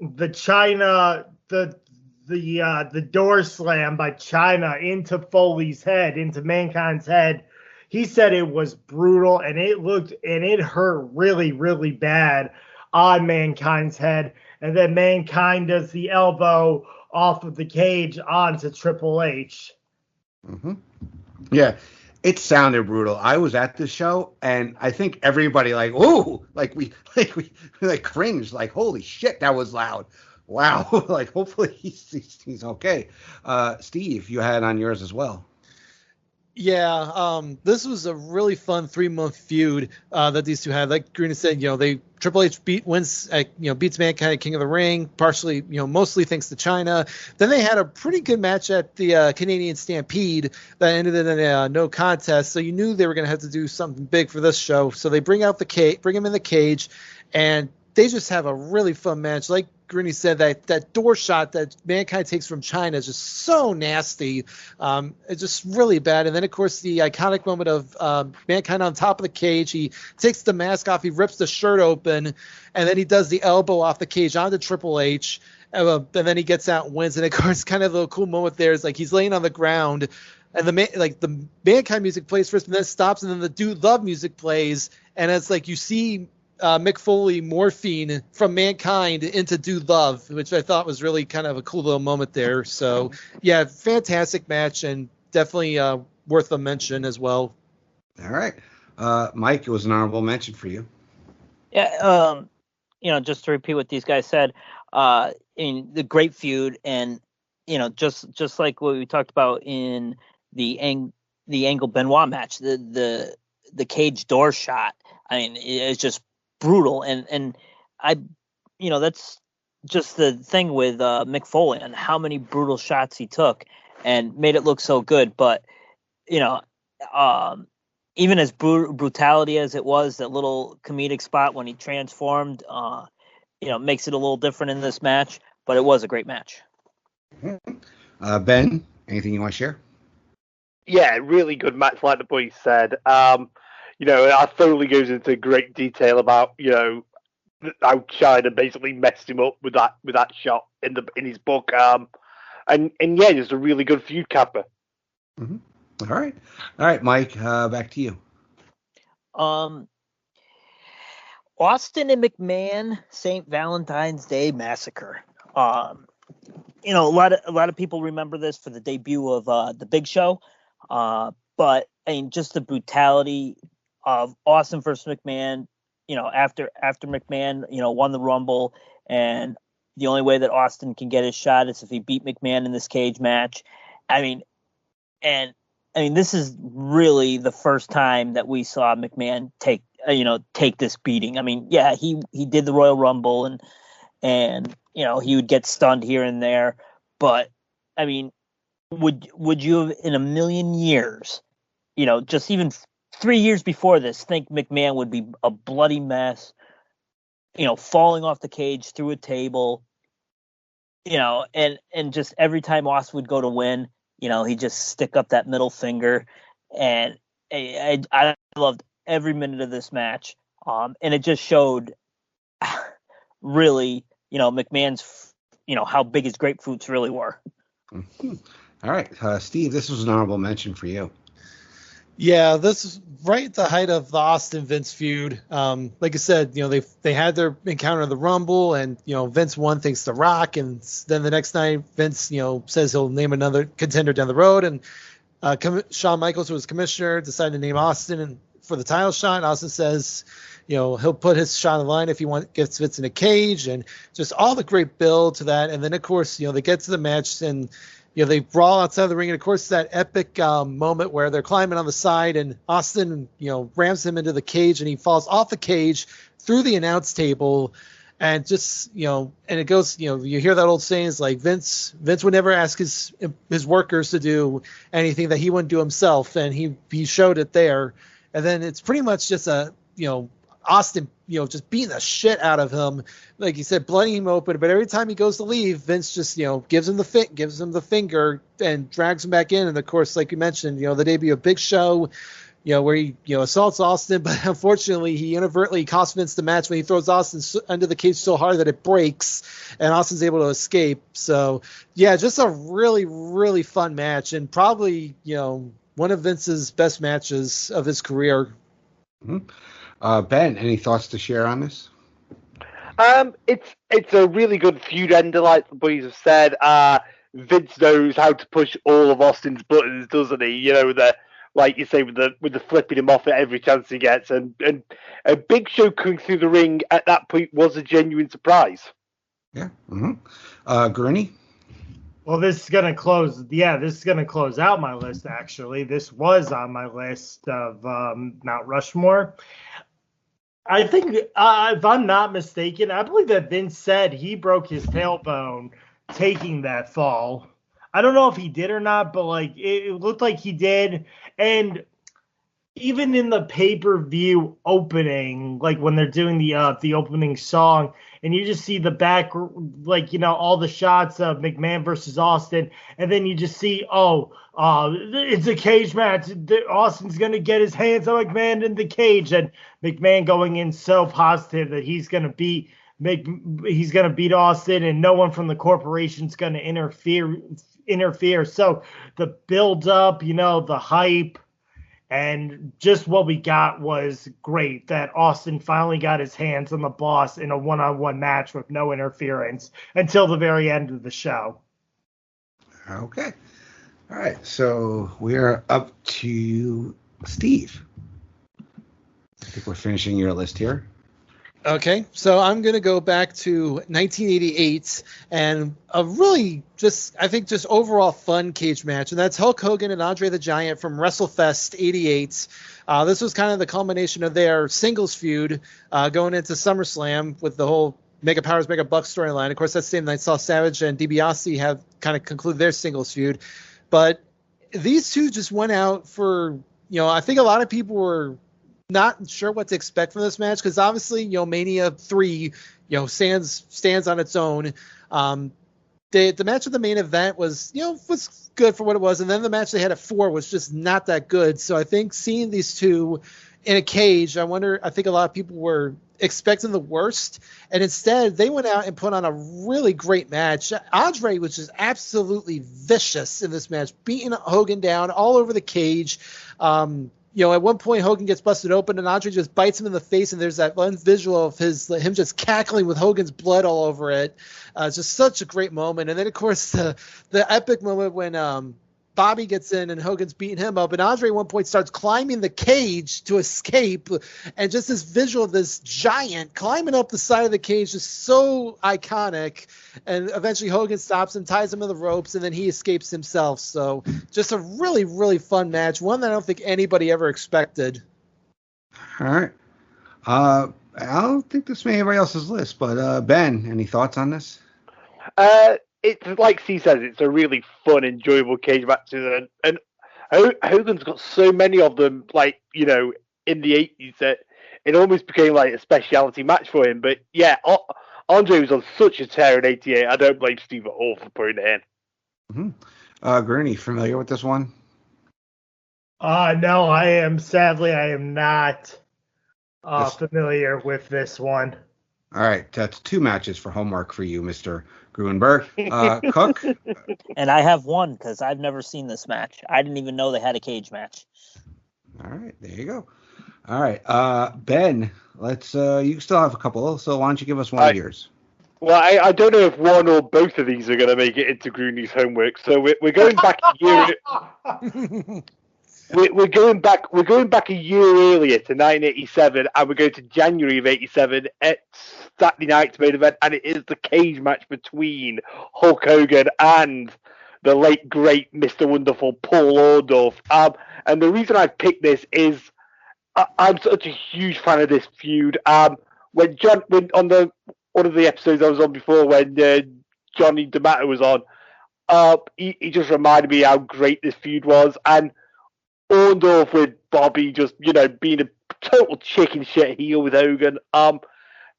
the China, the door slam by China into Foley's head, into Mankind's head. He said it was brutal, and it hurt really, really bad on Mankind's head. And then Mankind does the elbow off of the cage onto Triple H. Mm-hmm. Yeah, it sounded brutal. I was at the show, and I think everybody we cringed, like, holy shit, that was loud. Wow, like hopefully he's okay. Steve, you had on yours as well. Yeah, this was a really fun 3-month feud that these two had. Like Grueny said, Triple H beats Mankind at King of the Ring, partially, mostly thanks to China. Then they had a pretty good match at the Canadian Stampede that ended in a no contest. So you knew they were going to have to do something big for this show. So they bring him in the cage, and they just have a really fun match. Like Grueny said, that door shot that Mankind takes from China is just so nasty. It's just really bad. And then, of course, the iconic moment of Mankind on top of the cage. He takes the mask off. He rips the shirt open. And then he does the elbow off the cage onto Triple H. And then he gets out and wins. And, of course, kind of the cool moment there is like he's laying on the ground. And the Mankind music plays first, and then it stops. And then the Dude Love music plays. And it's like you see Mick Foley morphine from Mankind into Dude Love, which I thought was really kind of a cool little moment there. So, yeah, fantastic match, and definitely worth a mention as well. All right. Mike, it was an honorable mention for you. Yeah, just to repeat what these guys said, in the great feud, and, just like what we talked about in the Angle Benoit match, the cage door shot, I mean, it's just brutal, and I, that's just the thing with Mick Foley and how many brutal shots he took and made it look so good. But, even as brutality as it was, that little comedic spot when he transformed, makes it a little different in this match. But it was a great match. Ben, anything you want to share? Yeah, really good match, like the boys said. It thoroughly goes into great detail about, how China basically messed him up with that shot in his book. And yeah, just a really good feud capper. Mm-hmm. All right, Mike, back to you. Austin and McMahon, St. Valentine's Day Massacre. A lot of people remember this for the debut of the Big Show, but I mean, just the brutality of Austin versus McMahon. After McMahon, won the Rumble, and the only way that Austin can get his shot is if he beat McMahon in this cage match. I mean, this is really the first time that we saw McMahon take this beating. I mean, yeah, he did the Royal Rumble and he would get stunned here and there, but I mean, would you have in a million years, just even 3 years before this, think McMahon would be a bloody mess, falling off the cage through a table, and just every time Austin would go to win, he'd just stick up that middle finger, and I loved every minute of this match, and it just showed really, McMahon's, how big his grapefruits really were. Mm-hmm. All right, Steve, this was an honorable mention for you. Yeah, this is right at the height of the Austin Vince feud. Like I said, they had their encounter in the Rumble, and Vince won thanks to Rock, and then the next night Vince says he'll name another contender down the road, and Shawn Michaels, who was commissioner, decided to name Austin for the title shot. And Austin says he'll put his shot on the line if he gets Vince in a cage, and just all the great build to that. And then of course they get to the match, and they brawl outside the ring, and of course that epic moment where they're climbing on the side, and Austin, rams him into the cage, and he falls off the cage through the announce table, and just and it goes, you hear that old saying is like Vince would never ask his workers to do anything that he wouldn't do himself, and he showed it there, and then it's pretty much just a Austin, just beating the shit out of him, like you said, bloodying him open. But every time he goes to leave, Vince just, gives him the finger and drags him back in. And of course, like you mentioned, the debut of Big Show, where he, assaults Austin, but unfortunately he inadvertently costs Vince the match when he throws Austin under the cage so hard that it breaks, and Austin's able to escape. So yeah, just a really, really fun match, and probably, one of Vince's best matches of his career. Mm-hmm. Ben, any thoughts to share on this? It's a really good feud ender, like the boys have said. Vince knows how to push all of Austin's buttons, doesn't he? Like you say, with the flipping him off at every chance he gets, and a Big Show coming through the ring at that point was a genuine surprise. Yeah. Mm-hmm. Gurney? Well, this is gonna close out my list. Actually, this was on my list of Mount Rushmore. I think, if I'm not mistaken, I believe that Vince said he broke his tailbone taking that fall. I don't know if he did or not, but it looked like he did. And even in the pay-per-view opening, when they're doing the opening song, and you just see the back, all the shots of McMahon versus Austin, and then you just see, it's a cage match. Austin's going to get his hands on McMahon in the cage, and McMahon going in so positive that he's going to beat Austin, and no one from the corporation's going to interfere. So the build up, the hype, and just what we got was great, that Austin finally got his hands on the boss in a one-on-one match with no interference until the very end of the show. Okay. All right. So we are up to Steve. I think we're finishing your list here. Okay, so I'm going to go back to 1988 and a really just overall fun cage match, and that's Hulk Hogan and Andre the Giant from WrestleFest 88. This was kind of the culmination of their singles feud going into SummerSlam with the whole, Mega Powers, Mega Bucks storyline. Of course, that same night saw Savage and DiBiase have kind of concluded their singles feud. But these two just went out for, I think a lot of people were not sure what to expect from this match because obviously, Mania 3, stands on its own. The match of the main event was good for what it was, and then the match they had at 4 was just not that good. So I think seeing these two in a cage, I think a lot of people were expecting the worst, and instead they went out and put on a really great match. Andre was just absolutely vicious in this match, beating Hogan down all over the cage. At one point Hogan gets busted open and Andre just bites him in the face, and there's that one visual of him just cackling with Hogan's blood all over it. It's just such a great moment. And then of course the epic moment when Bobby gets in and Hogan's beating him up, and Andre at one point starts climbing the cage to escape, and just this visual of this giant climbing up the side of the cage is so iconic. And eventually Hogan stops him, ties him to the ropes, and then he escapes himself. So just a really, really fun match, one that I don't think anybody ever expected. All right. I don't think this made anybody else's list, but Ben, any thoughts on this? It's like C says, it's a really fun, enjoyable cage match, and Hogan's got so many of them, in the 80s that it almost became like a speciality match for him. But yeah, Andre was on such a tear in '88. I don't blame Steve at all for putting it in. Mm-hmm. Gurney, familiar with this one? No, I am not familiar with this one. All right, that's 2 matches for homework for you, Mr. Gruenberg. Cook? And I have one because I've never seen this match. I didn't even know they had a cage match. All right, there you go. All right, Ben, let's. You still have a couple, so why don't you give us one of yours? Well, I don't know if one or both of these are going to make it into Grooney's homework, so we're going back a year. We're going back a year earlier to 1987, and we're going to January of '87 at Saturday night's main event, and it is the cage match between Hulk Hogan and the late great Mr. Wonderful Paul Orndorff. And the reason I picked this is I'm such a huge fan of this feud. When on one of the episodes I was on before, when Johnny D'Amato was on, he just reminded me how great this feud was, and Orndorff with Bobby just, being a total chicken shit heel with Hogan.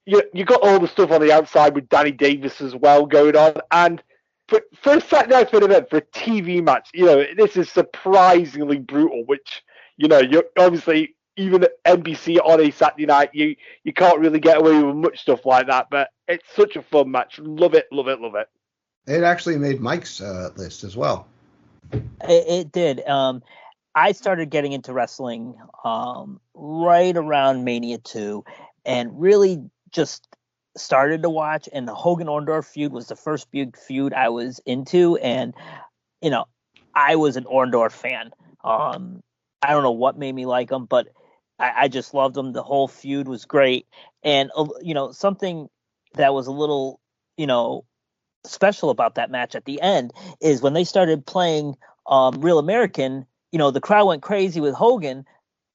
You got all the stuff on the outside with Danny Davis as well going on. And for a Saturday night's main event, for a TV match, this is surprisingly brutal, which, you're obviously, even at NBC on a Saturday night, you can't really get away with much stuff like that. But it's such a fun match. Love it, love it, love it. It actually made Mike's list as well. It did. I started getting into wrestling right around Mania 2 and really just started to watch. And the Hogan-Orndorff feud was the first big feud I was into. And, I was an Orndorff fan. I don't know what made me like him, but I just loved him. The whole feud was great. And, something that was a little, special about that match at the end is when they started playing Real American, the crowd went crazy with Hogan,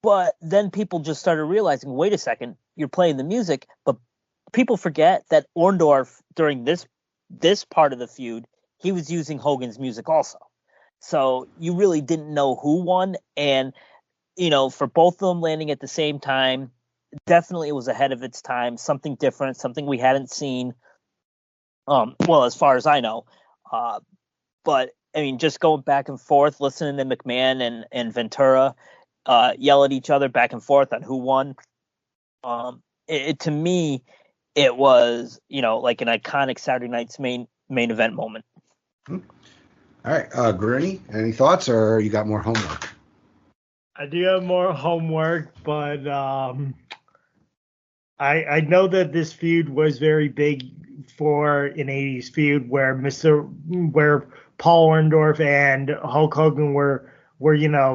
but then people just started realizing, wait a second, you're playing the music, but people forget that Orndorff, during this part of the feud, he was using Hogan's music also. So you really didn't know who won, and, for both of them landing at the same time, definitely it was ahead of its time, something different, something we hadn't seen, as far as I know, but I mean, just going back and forth, listening to McMahon and Ventura yell at each other back and forth on who won. To me, it was, like an iconic Saturday night's main event moment. All right, Gurney, any thoughts, or you got more homework? I do have more homework, but I know that this feud was very big for an 80s feud where Paul Orndorff and Hulk Hogan were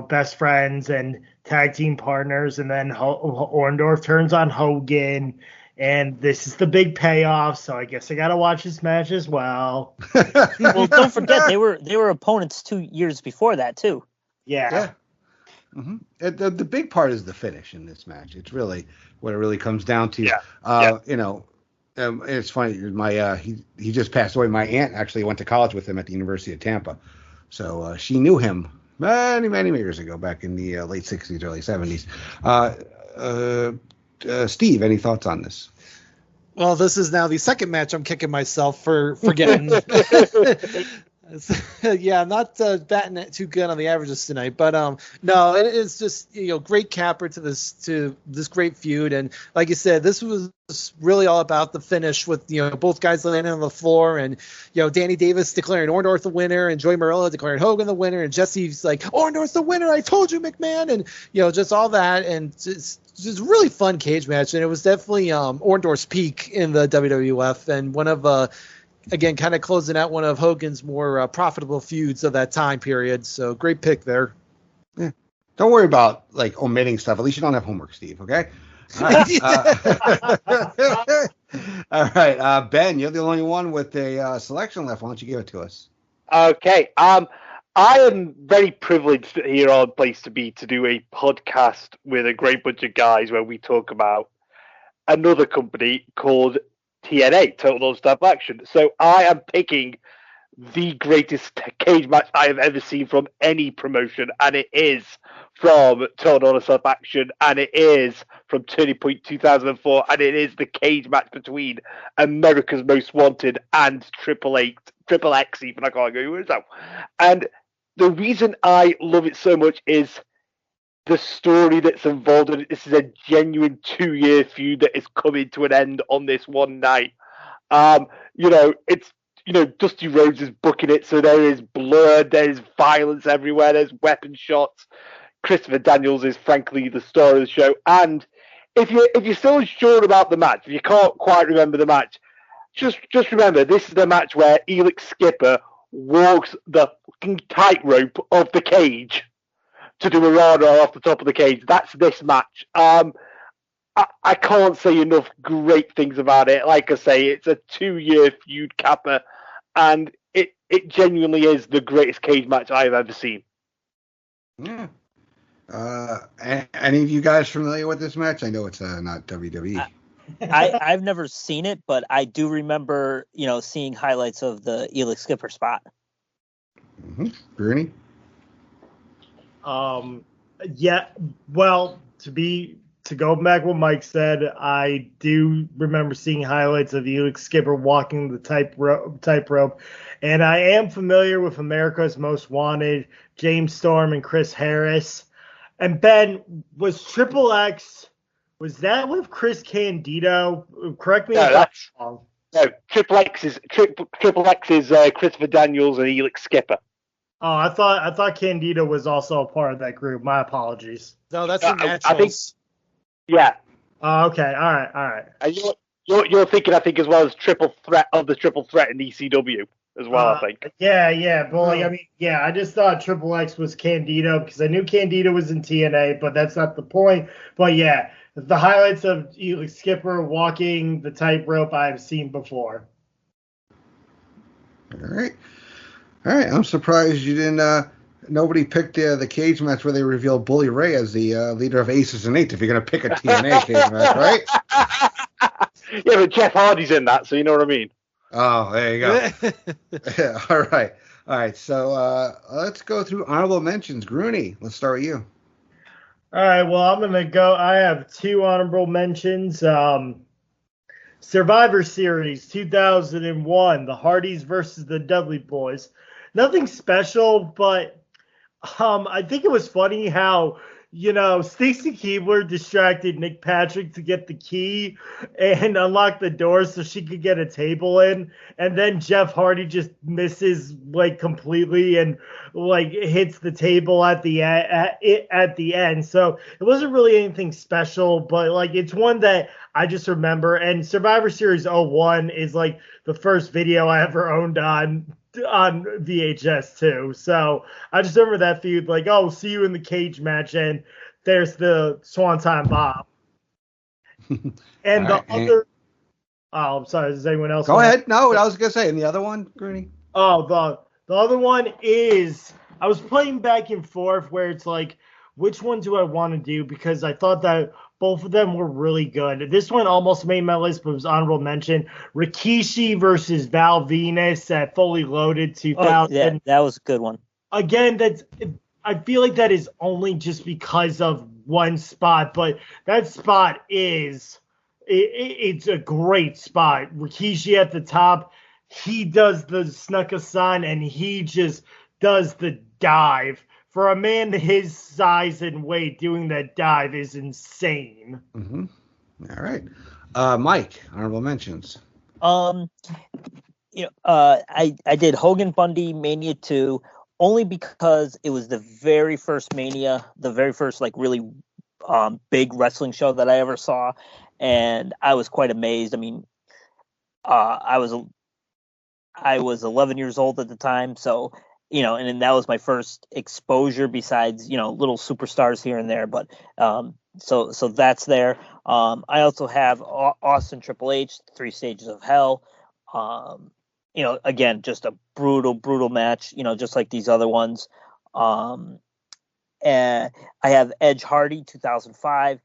best friends and tag team partners, and then Orndorff turns on Hogan, and this is the big payoff. So I guess I gotta watch this match as well. Well, don't forget they were opponents 2 years before that too. Yeah. Mm-hmm. The big part is the finish in this match. It's really what it really comes down to. Yeah. It's funny. He just passed away. My aunt actually went to college with him at the University of Tampa, so she knew him many years ago, back in the late '60s, early '70s. Steve, any thoughts on this? Well, this is now the second match I'm kicking myself for forgetting. Yeah, I'm not batting it too good on the averages tonight, but no, it is just great capper to this great feud, and like you said, this was really all about the finish with both guys landing on the floor, and Danny Davis declaring Orndorff the winner, and Joey Marella declaring Hogan the winner, and Jesse's like Orndorff's the winner, I told you, McMahon, and just all that, and just really fun cage match, and it was definitely Orndorff's peak in the WWF, and one of again, kind of closing out one of Hogan's more profitable feuds of that time period. So great pick there. Yeah. Don't worry about omitting stuff. At least you don't have homework, Steve. Okay. All right. All right. Ben, you're the only one with a selection left. Why don't you give it to us? Okay. I am very privileged here on Place to Be to do a podcast with a great bunch of guys where we talk about another company called TNA, Total Non-Stop Action. So I am picking the greatest cage match I have ever seen from any promotion, and it is from Total Non-Stop Action, and it is from Turning Point 2004, and it is the cage match between America's Most Wanted and Triple X, even. I can't go who it is now. And the reason I love it so much is the story that's involved in it. This is a genuine 2-year feud that is coming to an end on this one night. It's Dusty Rhodes is booking it, so there is blood, there's violence everywhere, there's weapon shots. Christopher Daniels is frankly the star of the show. And if you're still unsure about the match, if you can't quite remember the match, just remember this is the match where Elix Skipper walks the fucking tightrope of the cage to do a rah-rah off the top of the cage. That's this match. I can't say enough great things about it. Like I say, it's a 2-year feud capper, and it genuinely is the greatest cage match I've ever seen. Yeah. Any of you guys familiar with this match? I know it's not WWE. I've never seen it, but I do remember, seeing highlights of the Elix Skipper spot. Mm-hmm. Bruni? Yeah, well, to go back what Mike said, I do remember seeing highlights of Elix Skipper walking the tightrope, and I am familiar with America's Most Wanted, James Storm and Chris Harris. And Ben, was Triple X, was that with Chris Candido? Correct me if I'm wrong. No, Triple X is Christopher Daniels and Elix Skipper. Oh, I thought Candido was also a part of that group. My apologies. No, that's the Naturals. I think, yeah. Oh, okay. All right. And you're thinking, I think, as well as Triple Threat in ECW as well, I think. Yeah. But I just thought Triple X was Candido because I knew Candido was in TNA, but that's not the point. But yeah, the highlights of Elix Skipper walking the tightrope I've seen before. All right. I'm surprised you didn't. Nobody picked the cage match where they revealed Bully Ray as the leader of Aces and Eights. If you're gonna pick a TNA cage match, right? Yeah, but Jeff Hardy's in that, so you know what I mean. Oh, there you go. All right. So let's go through honorable mentions. Gruny, let's start with you. All right. Well, I'm gonna go. I have 2 honorable mentions. Survivor Series 2001, the Hardys versus the Dudley Boys. Nothing special, but I think it was funny how, Stacy Keibler distracted Nick Patrick to get the key and unlock the door so she could get a table in. And then Jeff Hardy just misses completely and hits the table at the end. So it wasn't really anything special, but it's one that I just remember. And Survivor Series 01 is the first video I ever owned on VHS too. So I just remember that feud see you in the cage match, and there's the Swanton Bomb. And I'm sorry, does anyone else go ahead? No, I was gonna say, and the other one, Gruny? Oh, the other one is, I was playing back and forth where it's which one do I want to do, because I thought that Both of them were really good. This one almost made my list, but was honorable mention. Rikishi versus Val Venus at Fully Loaded 2000. Yeah, that was a good one. Again, I feel like that is only just because of one spot, but that spot is it's a great spot. Rikishi at the top, he does the Snuka-san, and he just does the dive. For a man his size and weight, doing that dive is insane. Mm-hmm. All right. Mike, honorable mentions. I did Hogan Bundy Mania 2 only because it was the very first Mania, the very first like really big wrestling show that I ever saw, and I was quite amazed. I mean, I was 11 years old at the time, so and then that was my first exposure besides little superstars here and there, but so that's there. I also have Austin Triple H, 3 Stages of Hell. Again, just a brutal match, just like these other ones. And I have Edge Hardy 2005.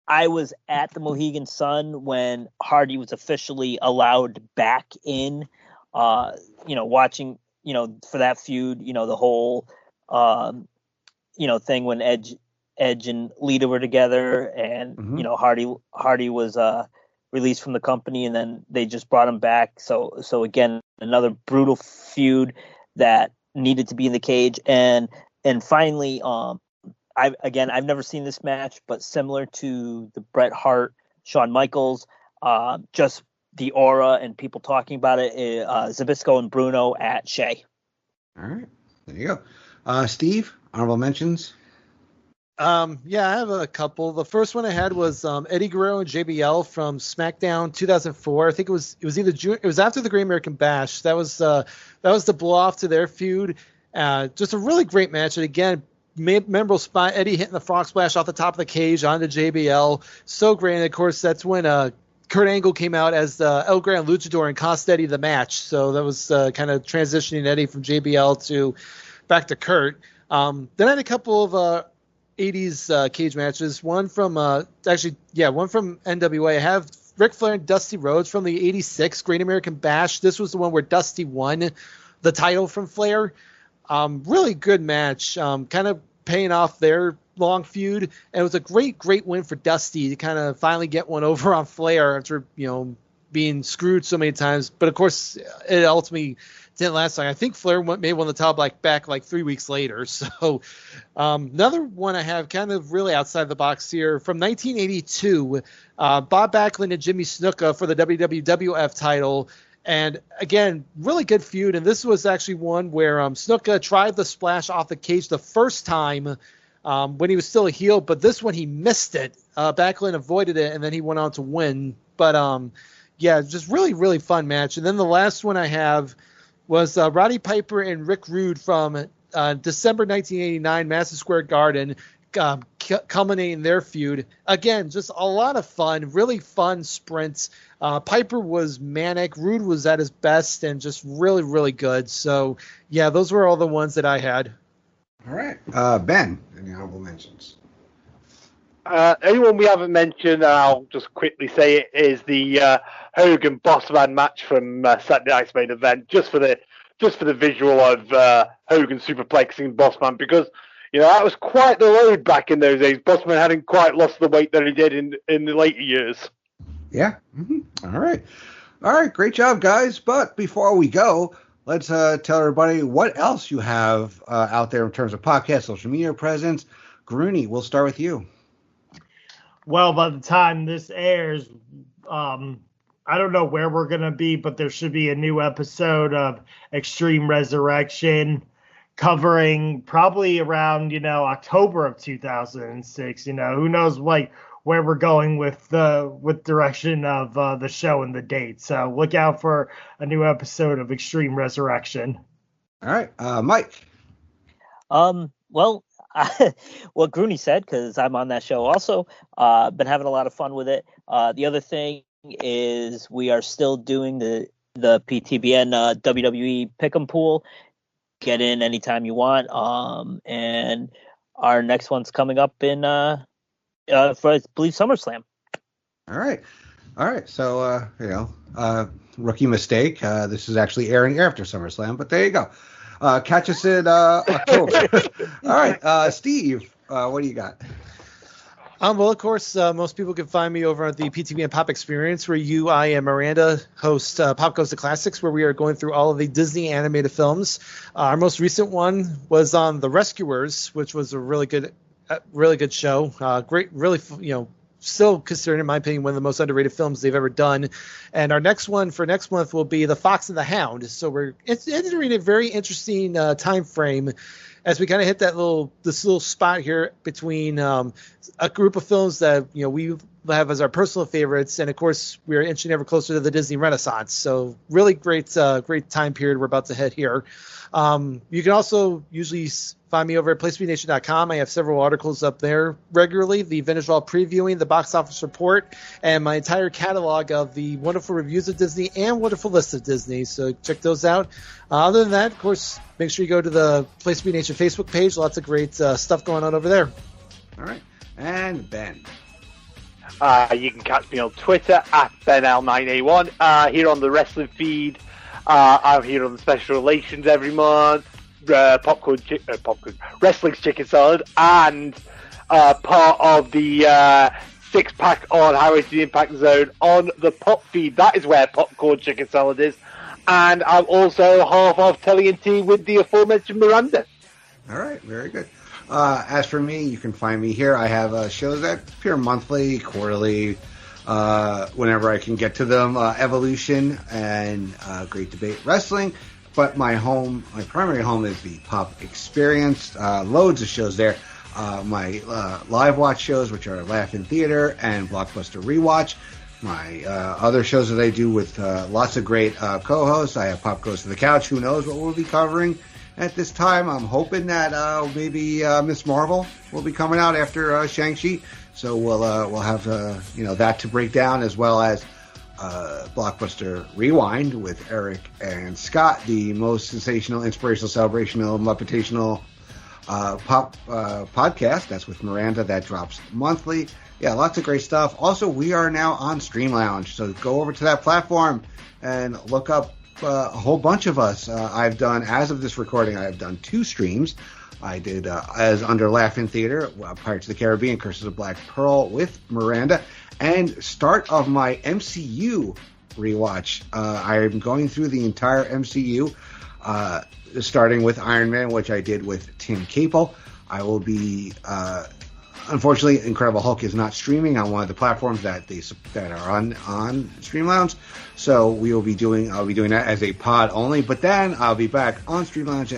I was at the Mohegan Sun when Hardy was officially allowed back in, watching, for that feud, the whole, thing when Edge and Lita were together, and, Hardy was released from the company, and then they just brought him back. So again, another brutal feud that needed to be in the cage. And finally, I've never seen this match, but similar to the Bret Hart, Shawn Michaels, just the aura and people talking about it, Zbyszko and Bruno at Shea. All right, there you go. Steve, honorable mentions. I have a couple. The first one I had was Eddie Guerrero and JBL from SmackDown 2004. I think it was either June. It was after the Great American Bash. That was the blow off to their feud. Just a really great match. And again, memorable spot. Eddie hitting the frog splash off the top of the cage onto JBL. So great. And of course, that's when Kurt Angle came out as the El Gran Luchador and cost Eddie the match. So that was kind of transitioning Eddie from JBL to back to Kurt. Then I had a couple of 80s cage matches. One from one from NWA. I have Ric Flair and Dusty Rhodes from the 86 Great American Bash. This was the one where Dusty won the title from Flair. Really good match. Kind of paying off their long feud, and it was a great win for Dusty to kind of finally get one over on Flair after being screwed so many times. But of course, it ultimately didn't last long. I think Flair made one of the title back like 3 weeks later. So another one I have kind of really outside the box here from 1982, Bob Backlund and Jimmy Snuka for the WWF title. And again, really good feud. And this was actually one where Snuka tried the splash off the cage the first time when he was still a heel, but this one he missed it. Backlund avoided it, and then he went on to win. But just really fun match. And then the last one I have was Roddy Piper and Rick Rude from December 1989, Madison Square Garden, culminating their feud. Again, just a lot of fun, really fun sprints. Piper was manic, Rude was at his best, and just really good. So, yeah, those were all the ones that I had. All right. Ben, any honorable mentions? Anyone we haven't mentioned, I'll just quickly say it, is the Hogan Bossman match from Saturday Night's Main Event, just for the visual of Hogan superplexing Bossman, because that was quite the load back in those days. Bossman hadn't quite lost the weight that he did in the later years. Yeah. Mm-hmm. All right. Great job, guys. But before we go, let's tell everybody what else you have out there in terms of podcast, social media presence. Gruny, we'll start with you. Well, by the time this airs, I don't know where we're going to be, but there should be a new episode of Extreme Resurrection covering probably around, October of 2006. Who knows where we're going with direction of the show and the date. So look out for a new episode of Extreme Resurrection. All right. Mike. What Gruny said, because I'm on that show also. Been having a lot of fun with it. The other thing is we are still doing the PTBN WWE Pick'em Pool. Get in anytime you want. And our next one's coming up in for I believe SummerSlam. All right. So rookie mistake. This is actually airing after SummerSlam, but there you go. Catch us in October. All right, Steve, what do you got? Well, of course, most people can find me over at the PTB and Pop Experience, where I and Miranda host Pop Goes to Classics, where we are going through all of the Disney animated films. Our most recent one was on The Rescuers, which was a really good show. Great, really, still considered, in my opinion, one of the most underrated films they've ever done. And our next one for next month will be The Fox and the Hound. So we're entering a very interesting time frame as we kind of hit this little spot here between a group of films that we have as our personal favorites, and of course we're inching ever closer to the Disney Renaissance. So really great time period we're about to hit here. You can also usually find me over at PlaySpeedNation.com. I have several articles up there regularly, the Vintage Vault previewing, the box office report, and my entire catalog of the wonderful reviews of Disney and wonderful lists of Disney. So check those out. Other than that, of course, make sure you go to the PlaySpeed Nation Facebook page. Lots of great stuff going on over there. All right. And Ben. You can catch me on Twitter at BenL9A1. Here on the Wrestling Feed. I'm here on the Special Relations every month. Popcorn Wrestling's Chicken Salad, and part of the 6-pack on Highway to the Impact Zone on the Pop Feed. That is where Popcorn Chicken Salad is. And I'm also half of TeleNT with the aforementioned Miranda. All right, very good. As for me, you can find me here. I have shows that appear monthly, quarterly, whenever I can get to them. Evolution and Great Debate Wrestling. But my primary home is the Pop Experience. Loads of shows there. My live watch shows, which are Laugh in Theater and Blockbuster Rewatch. My other shows that I do with lots of great co-hosts. I have Pop Goes to the Couch. Who knows what we'll be covering at this time? I'm hoping that maybe Miss Marvel will be coming out after Shang-Chi. So we'll have that to break down, as well as Blockbuster Rewind with Eric and Scott, the most sensational, inspirational, celebrational, Muppetational pop podcast. That's with Miranda. That drops monthly. Yeah, lots of great stuff. Also, we are now on Stream Lounge, so go over to that platform and look up a whole bunch of us. I've done, as of this recording, I have done 2 streams. I did as under Laugh in Theater, Pirates of the Caribbean, Curses of Black Pearl with Miranda, and start of my MCU rewatch. I'm going through the entire MCU, starting with Iron Man, which I did with Tim Capel. I will be, unfortunately, Incredible Hulk is not streaming on one of the platforms that are on Stream Lounge, so I'll be doing that as a pod only. But then I'll be back on Stream Lounge.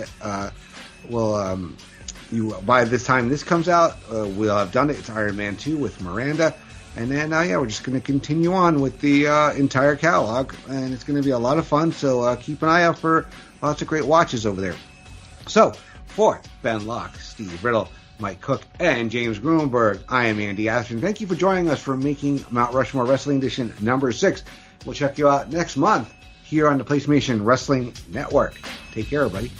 By this time this comes out, we'll have done it. It's Iron Man 2 with Miranda. And then, we're just going to continue on with the entire catalog. And it's going to be a lot of fun. So keep an eye out for lots of great watches over there. So, for Ben Locke, Steve Riddle, Mike Cook, and James Gruenberg, I am Andy Atherton. Thank you for joining us for Making Mount Rushmore Wrestling Edition number 6. We'll check you out next month here on the PlayStation Wrestling Network. Take care, everybody.